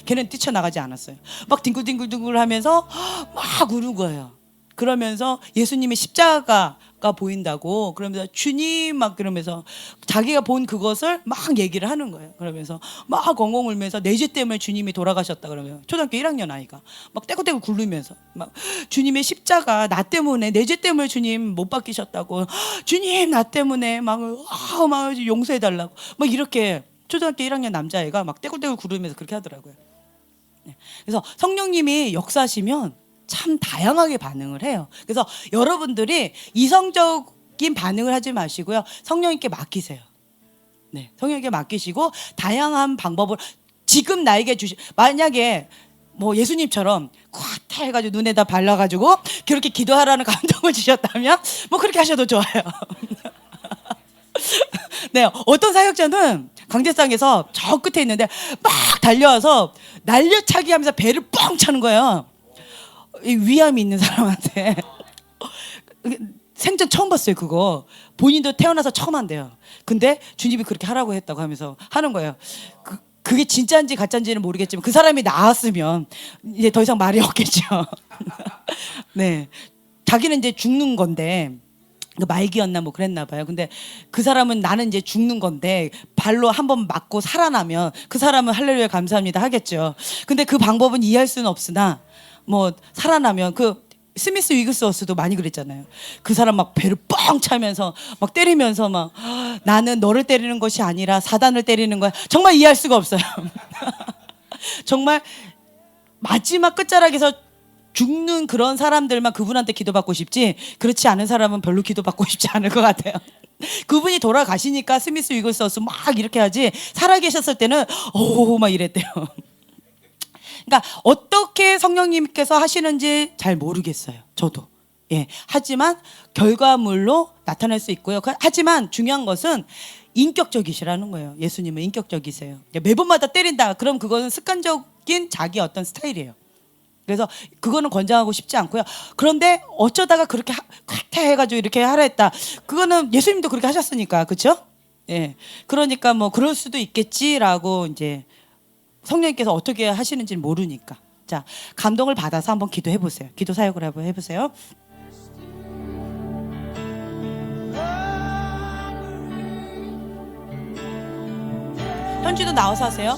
S1: 걔는 뛰쳐나가지 않았어요. 막 뒹굴 하면서 막 우는 거예요. 그러면서 예수님의 십자가가 보인다고 그러면서 주님 막 그러면서 자기가 본 그것을 막 얘기를 하는 거예요. 그러면서 막 엉엉 울면서 내 죄 때문에 주님이 돌아가셨다 그러면 초등학교 1학년 아이가 막 떼굴떼굴 굴르면서 막 주님의 십자가 나 때문에 내 죄 때문에 주님 못 박히셨다고 주님 나 때문에 막 용서해 달라고 막 이렇게 초등학교 1학년 남자애가 막 떼굴떼굴 굴르면서 그렇게 하더라고요. 그래서 성령님이 역사하시면 참 다양하게 반응을 해요. 그래서 여러분들이 이성적인 반응을 하지 마시고요. 성령님께 맡기세요. 네, 성령님께 맡기시고 다양한 방법을 지금 나에게 만약에 뭐 예수님처럼 콱 해가지고 눈에다 발라가지고 그렇게 기도하라는 감동을 주셨다면 뭐 그렇게 하셔도 좋아요. 네, 어떤 사역자는 강제상에서 저 끝에 있는데 막 달려와서 날려차기 하면서 배를 뻥 차는 거예요. 위암이 있는 사람한테. 생전 처음 봤어요 그거. 본인도 태어나서 처음 한대요. 근데 주님이 그렇게 하라고 했다고 하면서 하는 거예요. 그게 진짜인지 가짜인지는 모르겠지만 그 사람이 나았으면 이제 더 이상 말이 없겠죠. 네, 자기는 이제 죽는 건데 말기였나 뭐 그랬나 봐요. 근데 그 사람은 나는 이제 죽는 건데 발로 한번 맞고 살아나면 그 사람은 할렐루야 감사합니다 하겠죠. 근데 그 방법은 이해할 수는 없으나 뭐 살아나면 그 스미스 위그스워스도 많이 그랬잖아요. 그 사람 막 배를 뻥 차면서 막 때리면서 막 나는 너를 때리는 것이 아니라 사단을 때리는 거야. 정말 이해할 수가 없어요. 정말 마지막 끝자락에서 죽는 그런 사람들만 그분한테 기도받고 싶지 그렇지 않은 사람은 별로 기도받고 싶지 않을 것 같아요. 그분이 돌아가시니까 스미스 위글스워스 막 이렇게 하지 살아계셨을 때는 오 막 이랬대요. 그러니까 어떻게 성령님께서 하시는지 잘 모르겠어요. 저도. 예. 하지만 결과물로 나타날 수 있고요. 하지만 중요한 것은 인격적이시라는 거예요. 예수님은 인격적이세요. 매번마다 때린다. 그럼 그거는 습관적인 자기 어떤 스타일이에요. 그래서 그거는 권장하고 싶지 않고요. 그런데 어쩌다가 그렇게 해가지고 이렇게 하라 했다. 그거는 예수님도 그렇게 하셨으니까, 그렇죠? 예. 그러니까 뭐 그럴 수도 있겠지라고 이제 성령님께서 어떻게 하시는지 모르니까. 자, 감동을 받아서 한번 기도해 보세요. 기도 사역을 한번 해보세요. 현주도 나와서 하세요.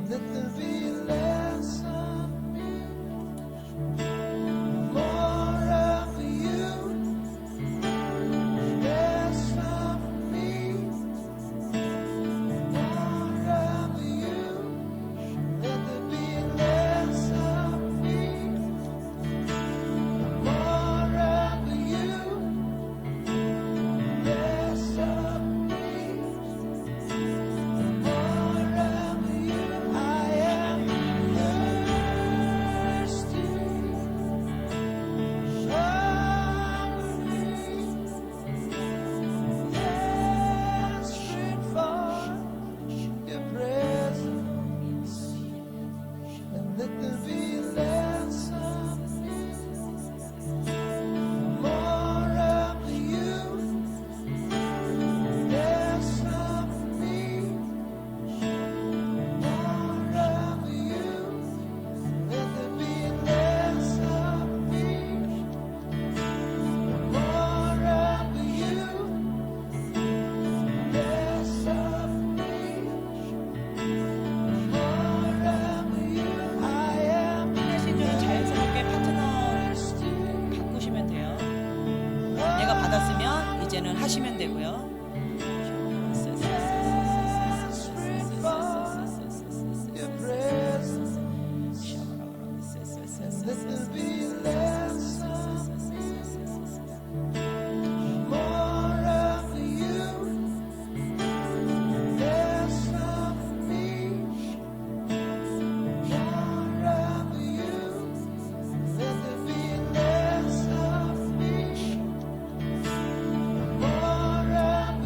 S2: Let there be less of me, more of you. Less of me, more of you. Let there be less of me, more of you. Less of me, more of you. I am thirsty. Shower me, desperate for your presence, and let there be less of me, more of you. Less of me, more of you. Let there be less of me, more of you. Less of me, more of you. I am
S1: 하신 중에 자연스럽게 파트너를 바꾸시면 돼요. 내가 받았으면 이제는 하시면 되고요.
S2: your presence. Let there be less of me, more of you. Less of me, more of you. Let there be less of me, more of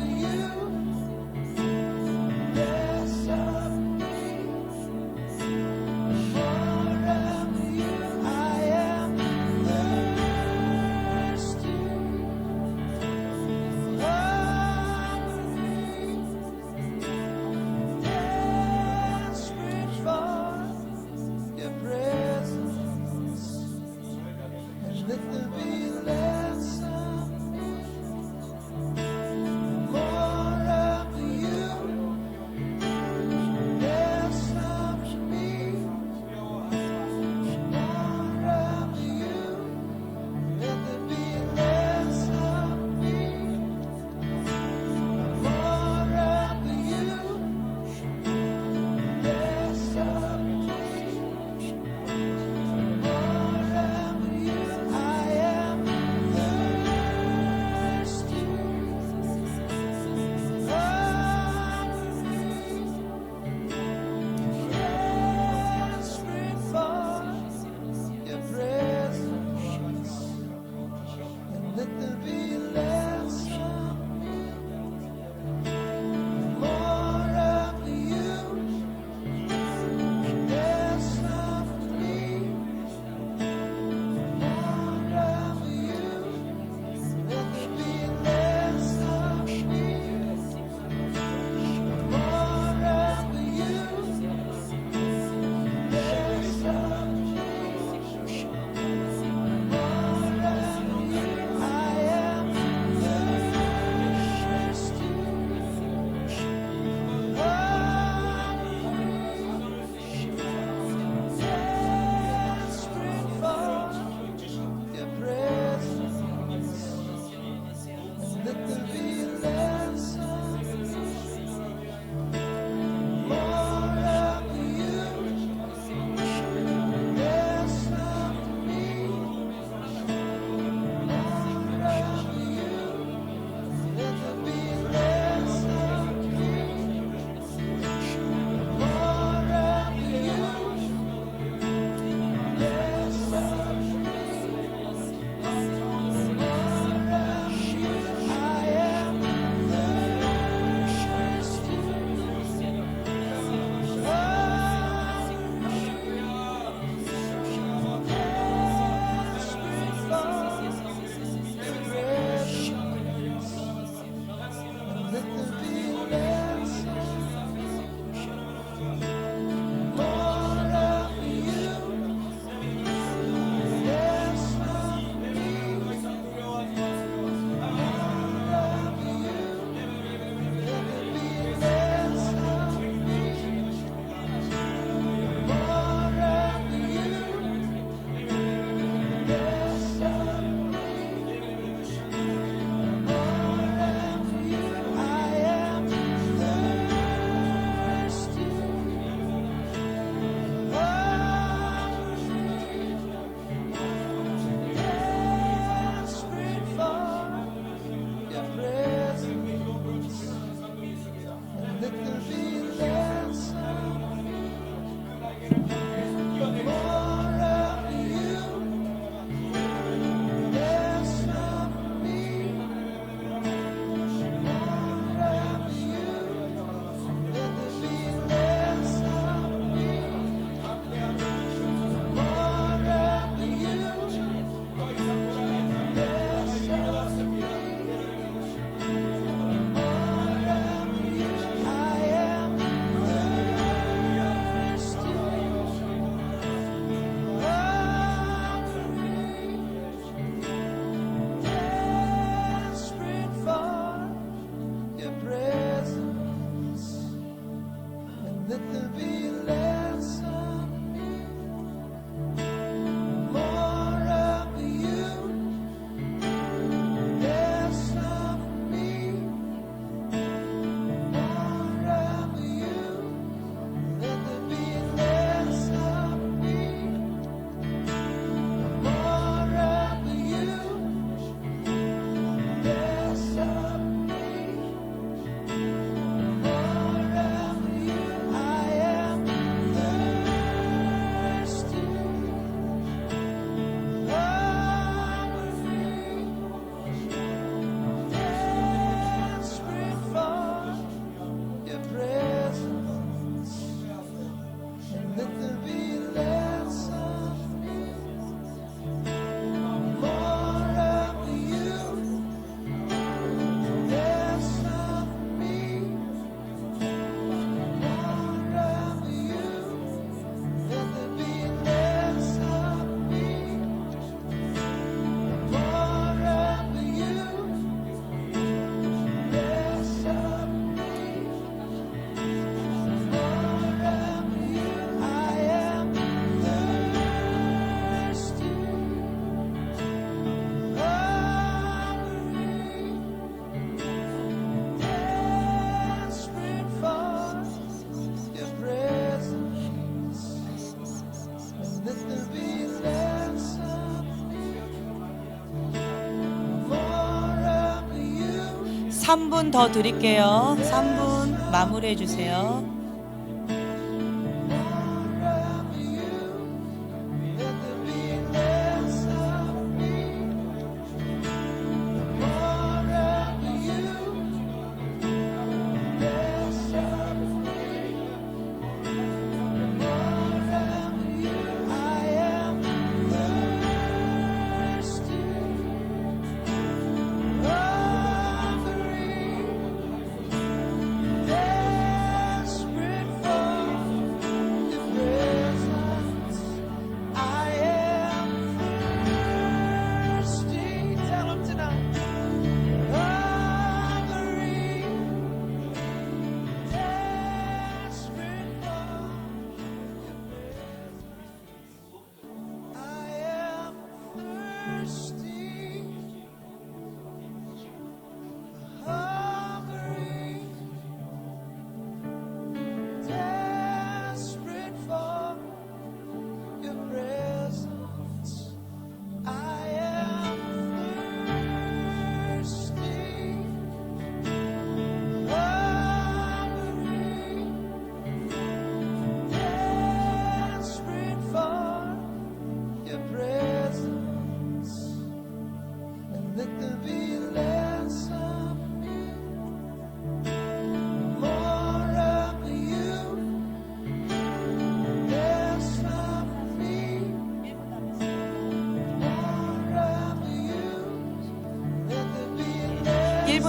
S1: 3분 더 드릴게요. 3분 마무리해 주세요.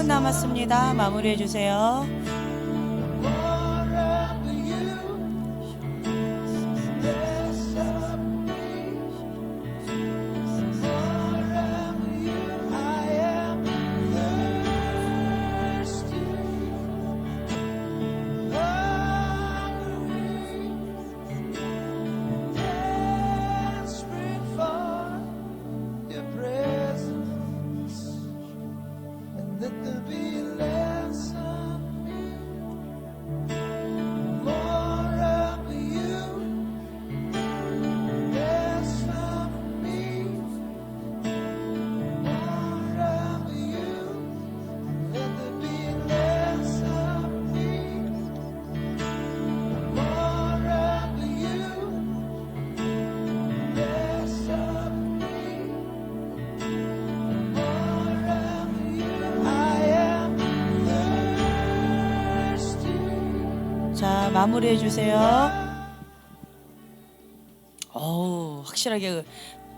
S1: 남았습니다. 마무리해 주세요. 자, 마무리해 주세요. 확실하게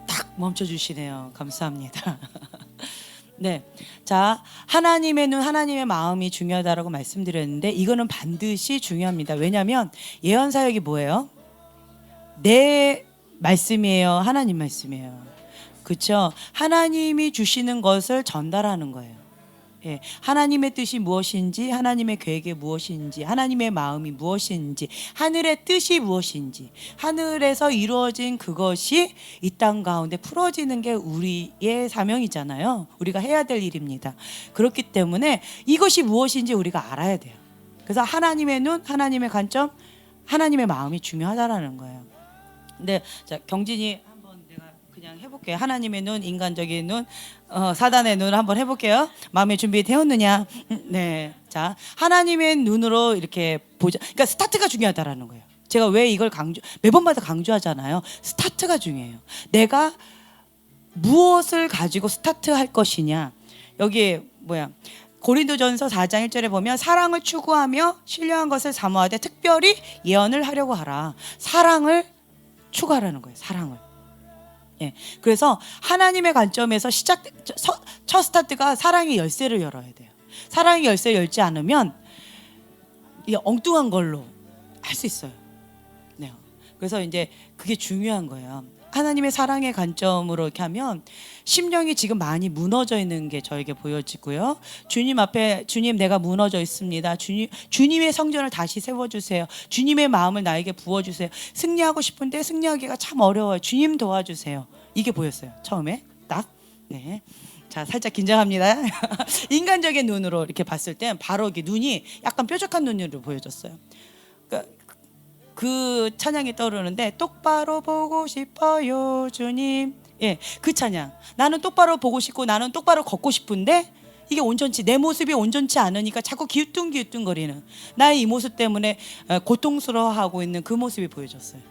S1: 딱 멈춰 주시네요. 감사합니다. 네. 자, 하나님의 눈, 하나님의 마음이 중요하다라고 말씀드렸는데 이거는 반드시 중요합니다. 왜냐하면 예언 사역이 뭐예요? 내 말씀이에요. 하나님 말씀이에요. 그렇죠? 하나님이 주시는 것을 전달하는 거예요. 예, 하나님의 뜻이 무엇인지, 하나님의 계획이 무엇인지, 하나님의 마음이 무엇인지, 하늘의 뜻이 무엇인지, 하늘에서 이루어진 그것이 이 땅 가운데 풀어지는 게 우리의 사명이잖아요. 우리가 해야 될 일입니다. 그렇기 때문에 이것이 무엇인지 우리가 알아야 돼요. 그래서 하나님의 눈, 하나님의 관점, 하나님의 마음이 중요하다라는 거예요. 근데 자, 경진이 한번 내가 그냥 해볼게요. 하나님의 눈, 인간적인 눈, 사단의 눈을 한번 해볼게요. 마음의 준비 되었느냐? 네. 자, 하나님의 눈으로 이렇게 보자. 그러니까 스타트가 중요하다라는 거예요. 제가 왜 이걸 매번마다 강조하잖아요. 스타트가 중요해요. 내가 무엇을 가지고 스타트할 것이냐. 여기 고린도전서 4장 1절에 보면 사랑을 추구하며 신령한 것을 사모하되 특별히 예언을 하려고 하라. 사랑을 추구하라는 거예요. 사랑을. 예. 그래서 하나님의 관점에서 첫 스타트가 사랑의 열쇠를 열어야 돼요. 사랑의 열쇠를 열지 않으면 이게 엉뚱한 걸로 할 수 있어요. 네. 그래서 이제 그게 중요한 거예요. 하나님의 사랑의 관점으로 이렇게 하면 심령이 지금 많이 무너져 있는 게 저에게 보여지고요. 주님 앞에 주님 내가 무너져 있습니다. 주님의 성전을 다시 세워주세요. 주님의 마음을 나에게 부어주세요. 승리하고 싶은데 승리하기가 참 어려워요. 주님 도와주세요. 이게 보였어요. 처음에 딱. 네. 자, 살짝 긴장합니다. 인간적인 눈으로 이렇게 봤을 땐 바로 이게 눈이 약간 뾰족한 눈으로 보여졌어요. 그러니까 그 찬양이 떠오르는데 똑바로 보고 싶어요 주님. 예, 그 찬양. 나는 똑바로 보고 싶고 나는 똑바로 걷고 싶은데 이게 온전치 내 모습이 온전치 않으니까 자꾸 기우뚱기우뚱거리는 나의 이 모습 때문에 고통스러워하고 있는 그 모습이 보여졌어요.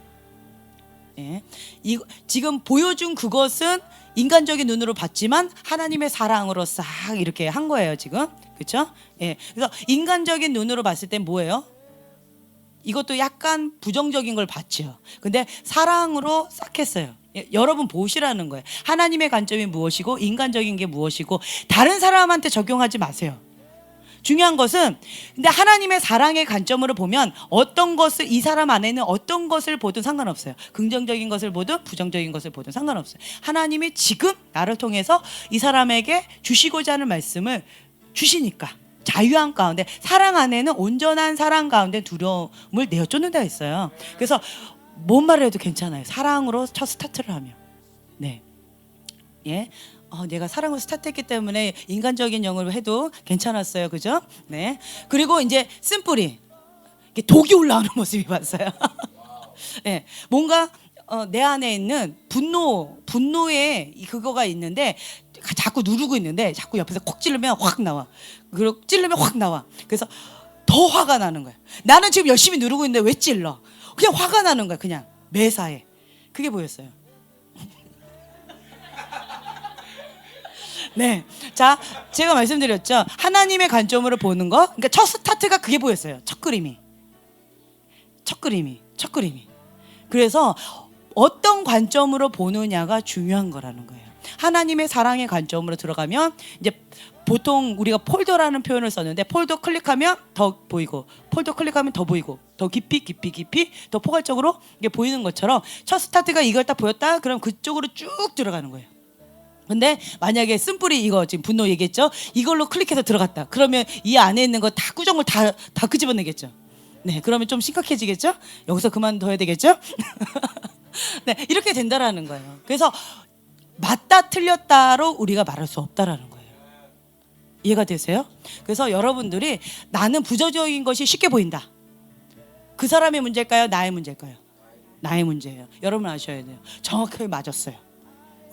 S1: 예. 지금 보여준 그것은 인간적인 눈으로 봤지만 하나님의 사랑으로 싹 이렇게 한 거예요 지금. 그렇죠? 예. 그래서 인간적인 눈으로 봤을 땐 뭐예요? 이것도 약간 부정적인 걸 봤죠. 근데 사랑으로 싹 했어요. 여러분 보시라는 거예요. 하나님의 관점이 무엇이고 인간적인 게 무엇이고 다른 사람한테 적용하지 마세요. 중요한 것은 근데 하나님의 사랑의 관점으로 보면 어떤 것을 이 사람 안에는 어떤 것을 보든 상관없어요. 긍정적인 것을 보든 부정적인 것을 보든 상관없어요. 하나님이 지금 나를 통해서 이 사람에게 주시고자 하는 말씀을 주시니까 자유한 가운데 사랑 안에는 온전한 사랑 가운데 두려움을 내어쫓는다 했어요. 그래서 뭔 말을 해도 괜찮아요. 사랑으로 첫 스타트를 하면. 네. 예. 내가 사랑으로 스타트했기 때문에 인간적인 영어로 해도 괜찮았어요. 그죠? 네. 그리고 이제 쓴뿌리. 이게 독이 올라오는 모습이 봤어요. 네. 뭔가 내 안에 있는 분노의 그거가 있는데 자꾸 누르고 있는데 자꾸 옆에서 콕 찌르면 확 나와. 그리고 찌르면 확 나와. 그래서 더 화가 나는 거야. 나는 지금 열심히 누르고 있는데 왜 찔러? 그냥 화가 나는 거야. 그냥 매사에. 그게 보였어요. 네. 자, 제가 말씀드렸죠. 하나님의 관점으로 보는 거. 그러니까 첫 스타트가 그게 보였어요. 첫 그림이. 그래서 어떤 관점으로 보느냐가 중요한 거라는 거예요. 하나님의 사랑의 관점으로 들어가면 이제 보통 우리가 폴더라는 표현을 썼는데 폴더 클릭하면 더 보이고 폴더 클릭하면 더 보이고 더 깊이 더 포괄적으로 이게 보이는 것처럼 첫 스타트가 이걸 딱 보였다 그럼 그쪽으로 쭉 들어가는 거예요. 근데 만약에 쓴뿌리 이거 지금 분노 얘기했죠? 이걸로 클릭해서 들어갔다. 그러면 이 안에 있는 거 다 꾸정을 다 끄집어내겠죠. 네, 그러면 좀 심각해지겠죠? 여기서 그만둬야 되겠죠? 네, 이렇게 된다라는 거예요. 그래서 맞다 틀렸다로 우리가 말할 수 없다라는 거예요. 이해가 되세요? 그래서 여러분들이 나는 부정적인 것이 쉽게 보인다. 그 사람의 문제일까요? 나의 문제일까요? 나의 문제예요. 여러분 아셔야 돼요. 정확하게 맞았어요.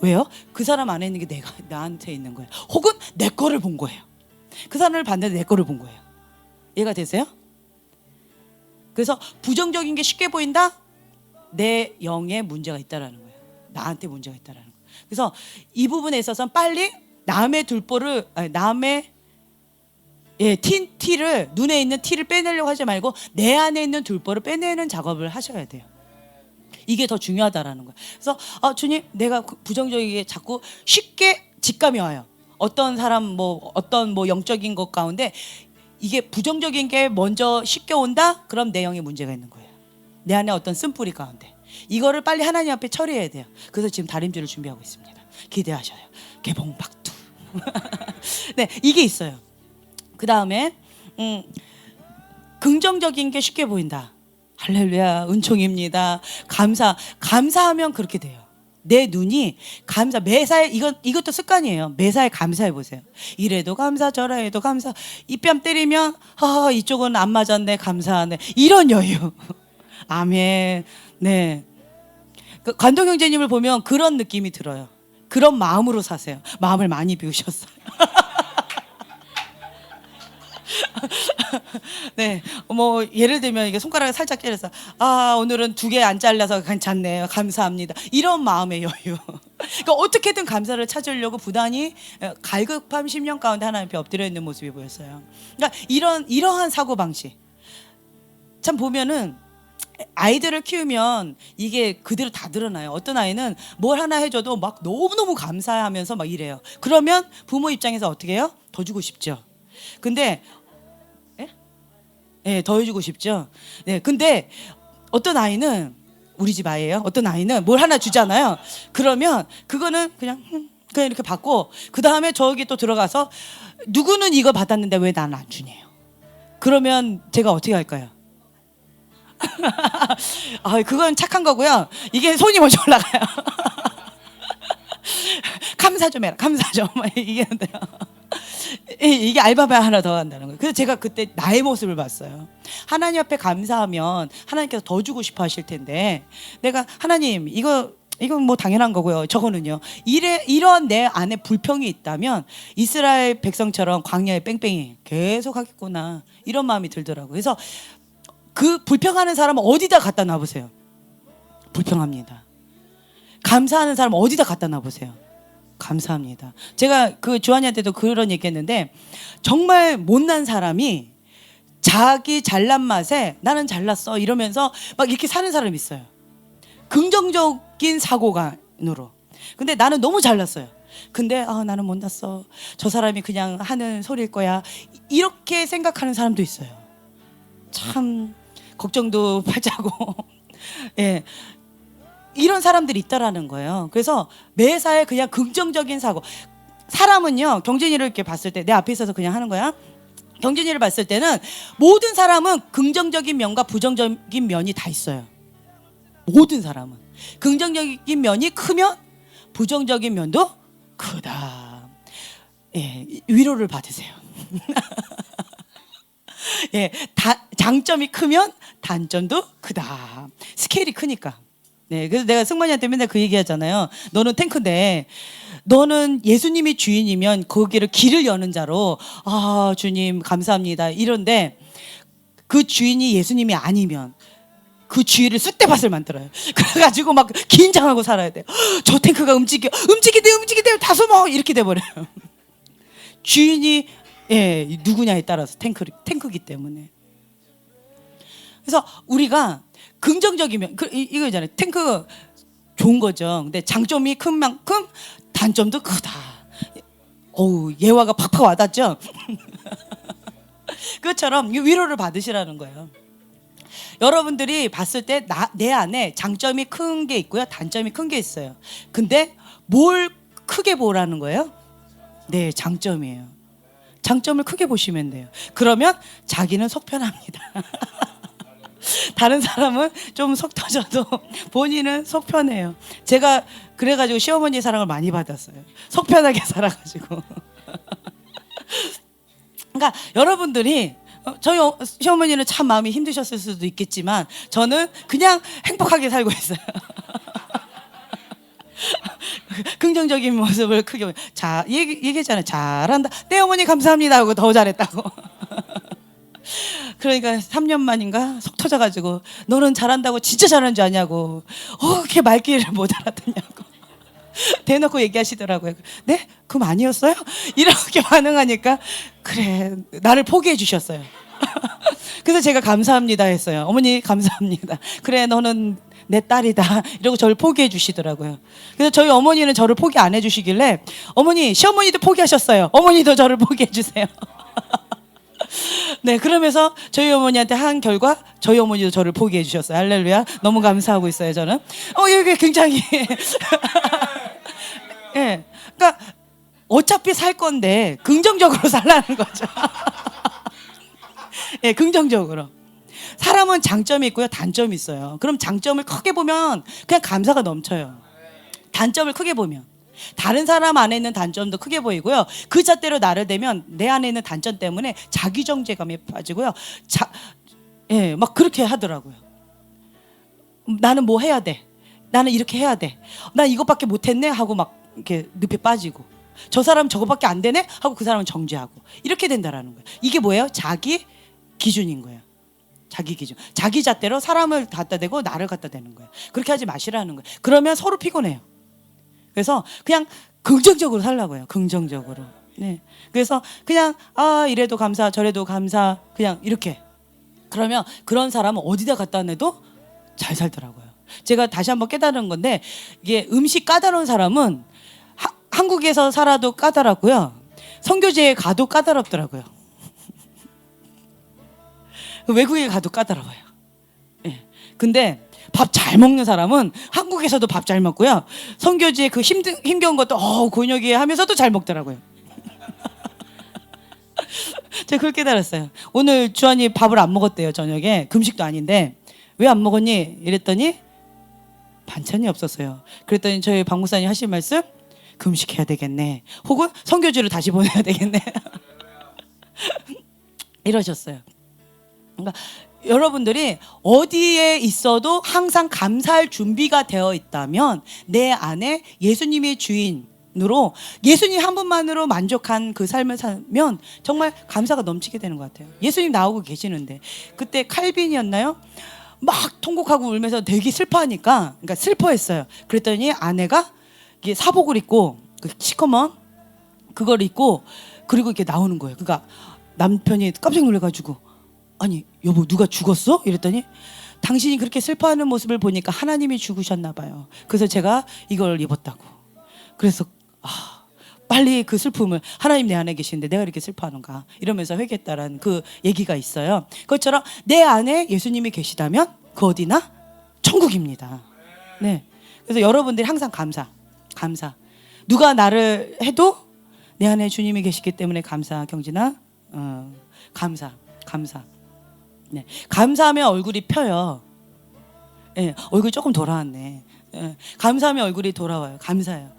S1: 왜요? 그 사람 안에 있는 게 나한테 있는 거예요. 혹은 내 거를 본 거예요. 그 사람을 봤는데 내 거를 본 거예요. 이해가 되세요? 그래서 부정적인 게 쉽게 보인다? 내 영에 문제가 있다라는 거예요. 나한테 문제가 있다라는 거예요. 그래서 이 부분에 있어서는 빨리 남의 티를 눈에 있는 티를 빼내려고 하지 말고 내 안에 있는 둘보를 빼내는 작업을 하셔야 돼요. 이게 더 중요하다라는 거예요. 그래서 주님, 내가 부정적이게 자꾸 쉽게 직감이 와요. 어떤 사람 어떤 영적인 것 가운데 이게 부정적인 게 먼저 쉽게 온다? 그럼 내 영에 문제가 있는 거예요. 내 안에 어떤 쓴뿌리 가운데 이거를 빨리 하나님 앞에 처리해야 돼요. 그래서 지금 다림질을 준비하고 있습니다. 기대하셔요. 개봉박두. 네, 이게 있어요. 그 다음에 긍정적인 게 쉽게 보인다. 할렐루야, 은총입니다. 감사하면 그렇게 돼요. 내 눈이 매사에 이것도 습관이에요. 매사에 감사해 보세요. 이래도 감사, 저래도 감사. 이 뺨 때리면 이쪽은 안 맞았네, 감사하네. 이런 여유. 아멘. 네. 관동 형제님을 보면 그런 느낌이 들어요. 그런 마음으로 사세요. 마음을 많이 비우셨어요. 네, 예를 들면 이게 손가락을 살짝 때려서 오늘은 2개 안 잘라서 괜찮네요. 감사합니다. 이런 마음의 여유. 그러니까 어떻게든 감사를 찾으려고 부단히 갈급함 10년 가운데 하나님 앞에 엎드려 있는 모습이 보였어요. 그러니까 이러한 사고 방식. 참 보면은 아이들을 키우면 이게 그대로 다 드러나요. 어떤 아이는 뭘 하나 해줘도 막 너무너무 감사하면서 막 이래요. 그러면 부모 입장에서 어떻게 해요? 더 주고 싶죠. 근데 네, 더 해주고 싶죠. 네, 근데 어떤 아이는 우리 집 아이예요. 어떤 아이는 뭘 하나 주잖아요. 그러면 그거는 그냥 이렇게 받고 그 다음에 저기 또 들어가서 누구는 이거 받았는데 왜 나는 안 주네요. 그러면 제가 어떻게 할까요? 그건 착한 거고요. 이게 손이 먼저 올라가요. 감사 좀 해라. 감사 좀. 이게 이게 알바바 하나 더 한다는 거예요. 그래서 제가 그때 나의 모습을 봤어요. 하나님 앞에 감사하면 하나님께서 더 주고 싶어 하실 텐데 내가 하나님 이거 이건 뭐 당연한 거고요. 저거는요. 이런 내 안에 불평이 있다면 이스라엘 백성처럼 광야에 뺑뺑이 계속 하겠구나. 이런 마음이 들더라고요. 그래서 그 불평하는 사람은 어디다 갖다 놔보세요. 불평합니다. 감사하는 사람은 어디다 갖다 놔보세요. 감사합니다. 제가 그 주한이한테도 그런 얘기했는데 정말 못난 사람이 자기 잘난 맛에 나는 잘났어 이러면서 막 이렇게 사는 사람이 있어요. 긍정적인 사고관으로. 근데 나는 너무 잘났어요. 근데 나는 못났어. 저 사람이 그냥 하는 소리일 거야. 이렇게 생각하는 사람도 있어요. 참 걱정도 팔자고. 예. 이런 사람들이 있다라는 거예요. 그래서 매사에 그냥 긍정적인 사고. 사람은요, 경진이를 이렇게 봤을 때 내 앞에 있어서 그냥 하는 거야. 경진이를 봤을 때는 모든 사람은 긍정적인 면과 부정적인 면이 다 있어요. 모든 사람은. 긍정적인 면이 크면 부정적인 면도 크다. 예, 위로를 받으세요. 예, 장점이 크면 단점도 크다. 스케일이 크니까. 네, 그래서 내가 승만이한테 맨날 그 얘기 하잖아요. 너는 탱크인데 너는 예수님이 주인이면 거기를 길을 여는 자로 주님 감사합니다 이런데 그 주인이 예수님이 아니면 그 주위를 쑥대밭을 만들어요. 그래가지고 막 긴장하고 살아야 돼요. 저 탱크가 움직이대요 다 숨어 이렇게 돼버려요. 주인이 누구냐에 따라서 탱크기 때문에. 그래서 우리가 긍정적이면 이거 있잖아요. 탱크 좋은 거죠. 근데 장점이 큰 만큼 단점도 크다. 어우, 예화가 팍팍 와닿죠. 그것처럼 위로를 받으시라는 거예요. 여러분들이 봤을 때 내 안에 장점이 큰 게 있고요, 단점이 큰 게 있어요. 근데 뭘 크게 보라는 거예요? 네, 장점이에요. 장점을 크게 보시면 돼요. 그러면 자기는 속 편합니다. 다른 사람은 좀 속 터져도 본인은 속 편해요. 제가 그래가지고 시어머니 사랑을 많이 받았어요. 속 편하게 살아가지고. 그러니까 여러분들이 저희 시어머니는 참 마음이 힘드셨을 수도 있겠지만 저는 그냥 행복하게 살고 있어요. 긍정적인 모습을 크게 얘기했잖아요. 잘한다. 네 어머니 감사합니다 하고 더 잘했다고. 그러니까 3년 만인가 속 터져가지고 너는 잘한다고 진짜 잘하는 줄 아냐고 그렇게 말귀를 못 알아듣냐고 대놓고 얘기하시더라고요. 네? 그럼 아니었어요? 이렇게 반응하니까 그래 나를 포기해 주셨어요. 그래서 제가 감사합니다 했어요. 어머니 감사합니다. 그래 너는 내 딸이다 이러고 저를 포기해 주시더라고요. 그래서 저희 어머니는 저를 포기 안 해주시길래 어머니 시어머니도 포기하셨어요. 어머니도 저를 포기해 주세요. 네, 그러면서 저희 어머니한테 한 결과 저희 어머니도 저를 포기해 주셨어요. 할렐루야. 너무 감사하고 있어요, 저는. 이게 굉장히 예. 그러니까 어차피 살 건데 긍정적으로 살라는 거죠. 예, 긍정적으로. 사람은 장점이 있고요, 단점이 있어요. 그럼 장점을 크게 보면 그냥 감사가 넘쳐요. 단점을 크게 보면 다른 사람 안에 있는 단점도 크게 보이고요. 그 잣대로 나를 대면 내 안에 있는 단점 때문에 자기 정죄감에 빠지고요. 막 그렇게 하더라고요. 나는 뭐 해야 돼? 나는 이렇게 해야 돼. 난 이것밖에 못했네 하고 막 이렇게 늪에 빠지고 저 사람 저것밖에 안 되네 하고 그 사람은 정죄하고 이렇게 된다라는 거예요. 이게 뭐예요? 자기 기준인 거예요. 자기 기준. 자기 잣대로 사람을 갖다 대고 나를 갖다 대는 거예요. 그렇게 하지 마시라는 거예요. 그러면 서로 피곤해요. 그래서 그냥 긍정적으로 살라고 해요. 긍정적으로. 네. 그래서 그냥 이래도 감사 저래도 감사 그냥 이렇게. 그러면 그런 사람은 어디다 갖다 내도 잘 살더라고요. 제가 다시 한번 깨달은 건데 이게 음식 까다로운 사람은 한국에서 살아도 까다롭고요. 선교지에 가도 까다롭더라고요. 외국에 가도 까다로워요. 네. 근데 밥 잘 먹는 사람은 한국에서도 밥 잘 먹고요. 선교지에 그 힘겨운 것도 곤욕이 하면서도 잘 먹더라고요. 제가 그걸 깨달았어요. 오늘 주한이 밥을 안 먹었대요. 저녁에 금식도 아닌데 왜 안 먹었니? 이랬더니 반찬이 없었어요. 그랬더니 저희 박 목사님 하신 말씀 금식해야 되겠네. 혹은 선교지로 다시 보내야 되겠네. 이러셨어요. 그러니까 여러분들이 어디에 있어도 항상 감사할 준비가 되어 있다면 내 안에 예수님이 주인으로 예수님 한 분만으로 만족한 그 삶을 살면 정말 감사가 넘치게 되는 것 같아요. 예수님 나오고 계시는데 그때 칼빈이었나요? 막 통곡하고 울면서 되게 슬퍼하니까 그러니까 슬퍼했어요. 그랬더니 아내가 이게 사복을 입고 그 시커먼 그걸 입고 그리고 이렇게 나오는 거예요. 그러니까 남편이 깜짝 놀래가지고 아니 여보 누가 죽었어? 이랬더니 당신이 그렇게 슬퍼하는 모습을 보니까 하나님이 죽으셨나 봐요. 그래서 제가 이걸 입었다고. 그래서 빨리 그 슬픔을 하나님 내 안에 계시는데 내가 이렇게 슬퍼하는가 이러면서 회개했다라는 그 얘기가 있어요. 그것처럼 내 안에 예수님이 계시다면 그 어디나 천국입니다. 네. 그래서 여러분들이 항상 감사. 누가 나를 해도 내 안에 주님이 계시기 때문에 감사. 경진아, 감사. 네. 감사하면 얼굴이 펴요. 네, 얼굴이 조금 돌아왔네. 네. 감사하면 얼굴이 돌아와요. 감사해요.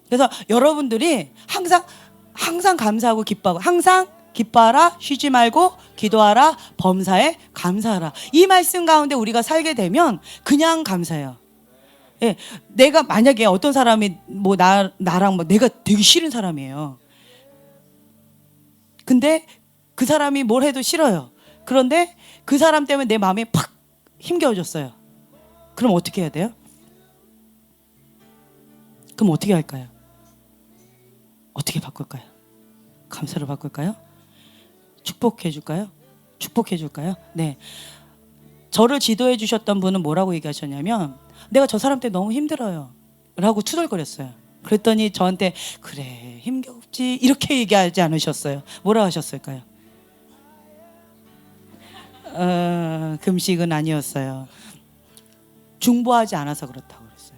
S1: 그래서 여러분들이 항상 감사하고 기뻐하고 항상 기뻐하라 쉬지 말고 기도하라 범사에 감사하라. 이 말씀 가운데 우리가 살게 되면 그냥 감사해요. 예, 내가 만약에 어떤 사람이 뭐 나랑 뭐 내가 되게 싫은 사람이에요. 근데 그 사람이 뭘 해도 싫어요. 그런데 그 사람 때문에 내 마음이 팍 힘겨워졌어요. 그럼 어떻게 해야 돼요? 그럼 어떻게 할까요? 어떻게 바꿀까요? 감사로 바꿀까요? 축복해 줄까요? 네. 저를 지도해 주셨던 분은 뭐라고 얘기하셨냐면 내가 저 사람 때문에 너무 힘들어요 라고 투덜거렸어요. 그랬더니 저한테 그래 힘겹지 이렇게 얘기하지 않으셨어요. 뭐라 하셨을까요? 금식은 아니었어요. 중보하지 않아서 그렇다고 그랬어요.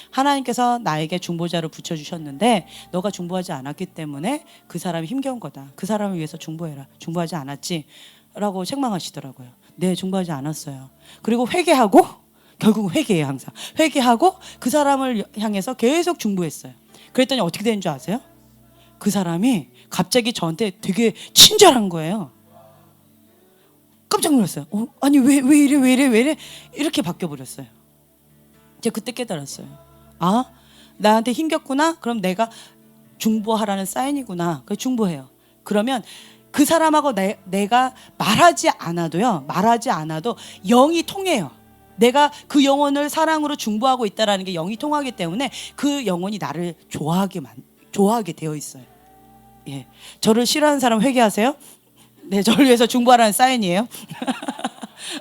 S1: 하나님께서 나에게 중보자를 붙여주셨는데 너가 중보하지 않았기 때문에 그 사람이 힘겨운 거다. 그 사람을 위해서 중보해라. 중보하지 않았지? 라고 책망하시더라고요. 네, 중보하지 않았어요. 그리고 회개하고 결국은 회개해요. 항상 회개하고 그 사람을 향해서 계속 중보했어요. 그랬더니 어떻게 되는 줄 아세요? 그 사람이 갑자기 저한테 되게 친절한 거예요. 깜짝 놀랐어요. 아니 왜 이래 이렇게 바뀌어버렸어요. 제가 그때 깨달았어요. 아, 나한테 힘겼구나. 그럼 내가 중보하라는 사인이구나. 그래서 중보해요. 그러면 그 사람하고 내가 말하지 않아도 영이 통해요. 내가 그 영혼을 사랑으로 중보하고 있다라는 게 영이 통하기 때문에 그 영혼이 나를 좋아하게 되어 있어요. 예, 저를 싫어하는 사람 회개하세요. 네, 저를 위해서 중보하라는 사인이에요.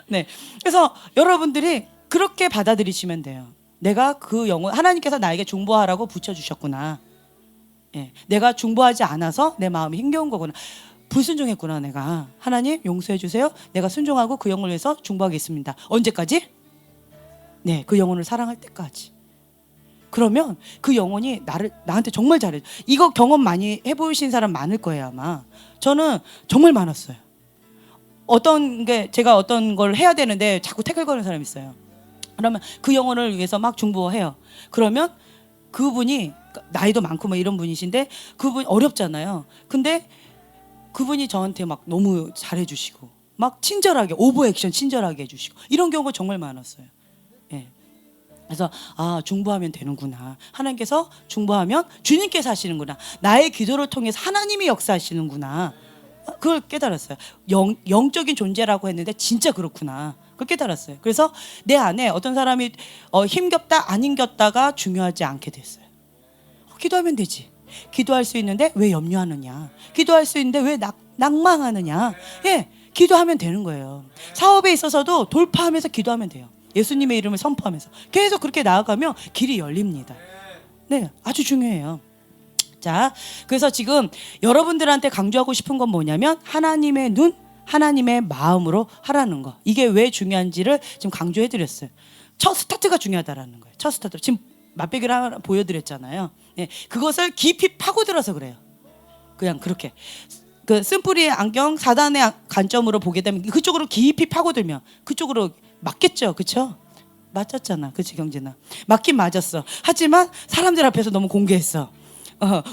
S1: 네, 그래서 여러분들이 그렇게 받아들이시면 돼요. 내가 그 영혼 하나님께서 나에게 중보하라고 붙여주셨구나. 예, 내가 중보하지 않아서 내 마음이 힘겨운 거구나. 불순종했구나 내가. 하나님 용서해 주세요. 내가 순종하고 그 영혼을 위해서 중보하겠습니다. 언제까지? 네, 그 영혼을 사랑할 때까지. 그러면 그 영혼이 나한테 정말 잘해줘. 이거 경험 많이 해보신 사람 많을 거예요 아마. 저는 정말 많았어요. 제가 어떤 걸 해야 되는데 자꾸 태클거리는 사람이 있어요. 그러면 그 영혼을 위해서 막 중보해요. 그러면 그분이 나이도 많고 뭐 이런 분이신데 그분 어렵잖아요. 근데 그분이 저한테 막 너무 잘해주시고 막 친절하게 오버액션 친절하게 해주시고 이런 경우가 정말 많았어요. 예. 그래서 중보하면 되는구나. 하나님께서 중보하면 주님께서 하시는구나. 나의 기도를 통해서 하나님이 역사하시는구나. 그걸 깨달았어요. 영적인 존재라고 했는데 진짜 그렇구나. 그걸 깨달았어요. 그래서 내 안에 어떤 사람이 힘겹다 안 힘겹다가 중요하지 않게 됐어요. 기도하면 되지. 기도할 수 있는데 왜 염려하느냐. 기도할 수 있는데 왜 낭망하느냐. 예, 기도하면 되는 거예요. 사업에 있어서도 돌파하면서 기도하면 돼요. 예수님의 이름을 선포하면서 계속 그렇게 나아가면 길이 열립니다. 네, 아주 중요해요. 자, 그래서 지금 여러분들한테 강조하고 싶은 건 뭐냐면 하나님의 눈, 하나님의 마음으로 하라는 거. 이게 왜 중요한지를 지금 강조해 드렸어요. 첫 스타트가 중요하다라는 거예요. 첫 스타트. 지금 맛배기를 하나 보여드렸잖아요. 네, 그것을 깊이 파고들어서 그래요. 그냥 그렇게. 그 쓴뿌리의 안경 4단의 관점으로 보게 되면 그쪽으로 깊이 파고들면 그쪽으로 맞겠죠, 그렇죠? 맞았잖아, 그렇지 경진아? 맞긴 맞았어. 하지만 사람들 앞에서 너무 공개했어.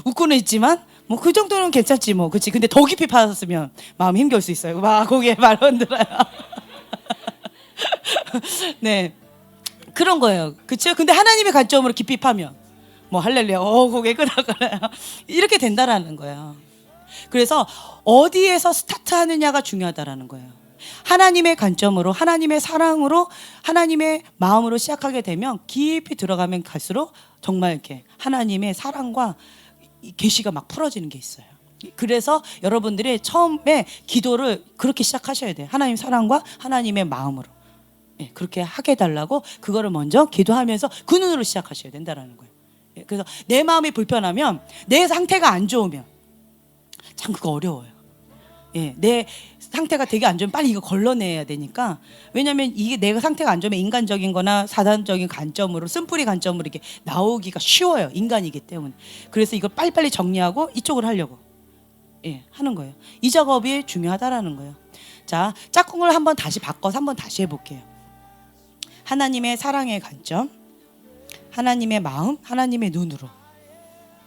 S1: 웃고는 있지만 뭐 그 정도는 괜찮지 뭐. 그치. 근데 더 깊이 파았으면 마음이 힘겨울 수 있어요. 막 거기에 말 흔들어요. 네. 그런 거예요. 그쵸? 근데 하나님의 관점으로 깊이 파면 뭐 할렐루야. 고개 끄덕거려요. 이렇게 된다라는 거예요. 그래서 어디에서 스타트하느냐가 중요하다라는 거예요. 하나님의 관점으로, 하나님의 사랑으로, 하나님의 마음으로 시작하게 되면 깊이 들어가면 갈수록 정말 이렇게 하나님의 사랑과 이 계시가 막 풀어지는 게 있어요. 그래서 여러분들이 처음에 기도를 그렇게 시작하셔야 돼요. 하나님 사랑과 하나님의 마음으로. 예, 그렇게 하게 해달라고 그거를 먼저 기도하면서 그 눈으로 시작하셔야 된다는 거예요. 예, 그래서 내 마음이 불편하면, 내 상태가 안 좋으면 참 그거 어려워요. 예, 내 상태가 되게 안 좋으면 빨리 이거 걸러내야 되니까. 왜냐면 이게 내가 상태가 안 좋으면 인간적인 거나 사단적인 관점으로, 쓴뿌리 관점으로 이렇게 나오기가 쉬워요. 인간이기 때문에. 그래서 이걸 빨리빨리 정리하고 이쪽으로 하려고 하는 거예요. 이 작업이 중요하다라는 거예요. 자, 짝꿍을 한번 다시 바꿔서 한번 다시 해볼게요. 하나님의 사랑의 관점, 하나님의 마음, 하나님의 눈으로.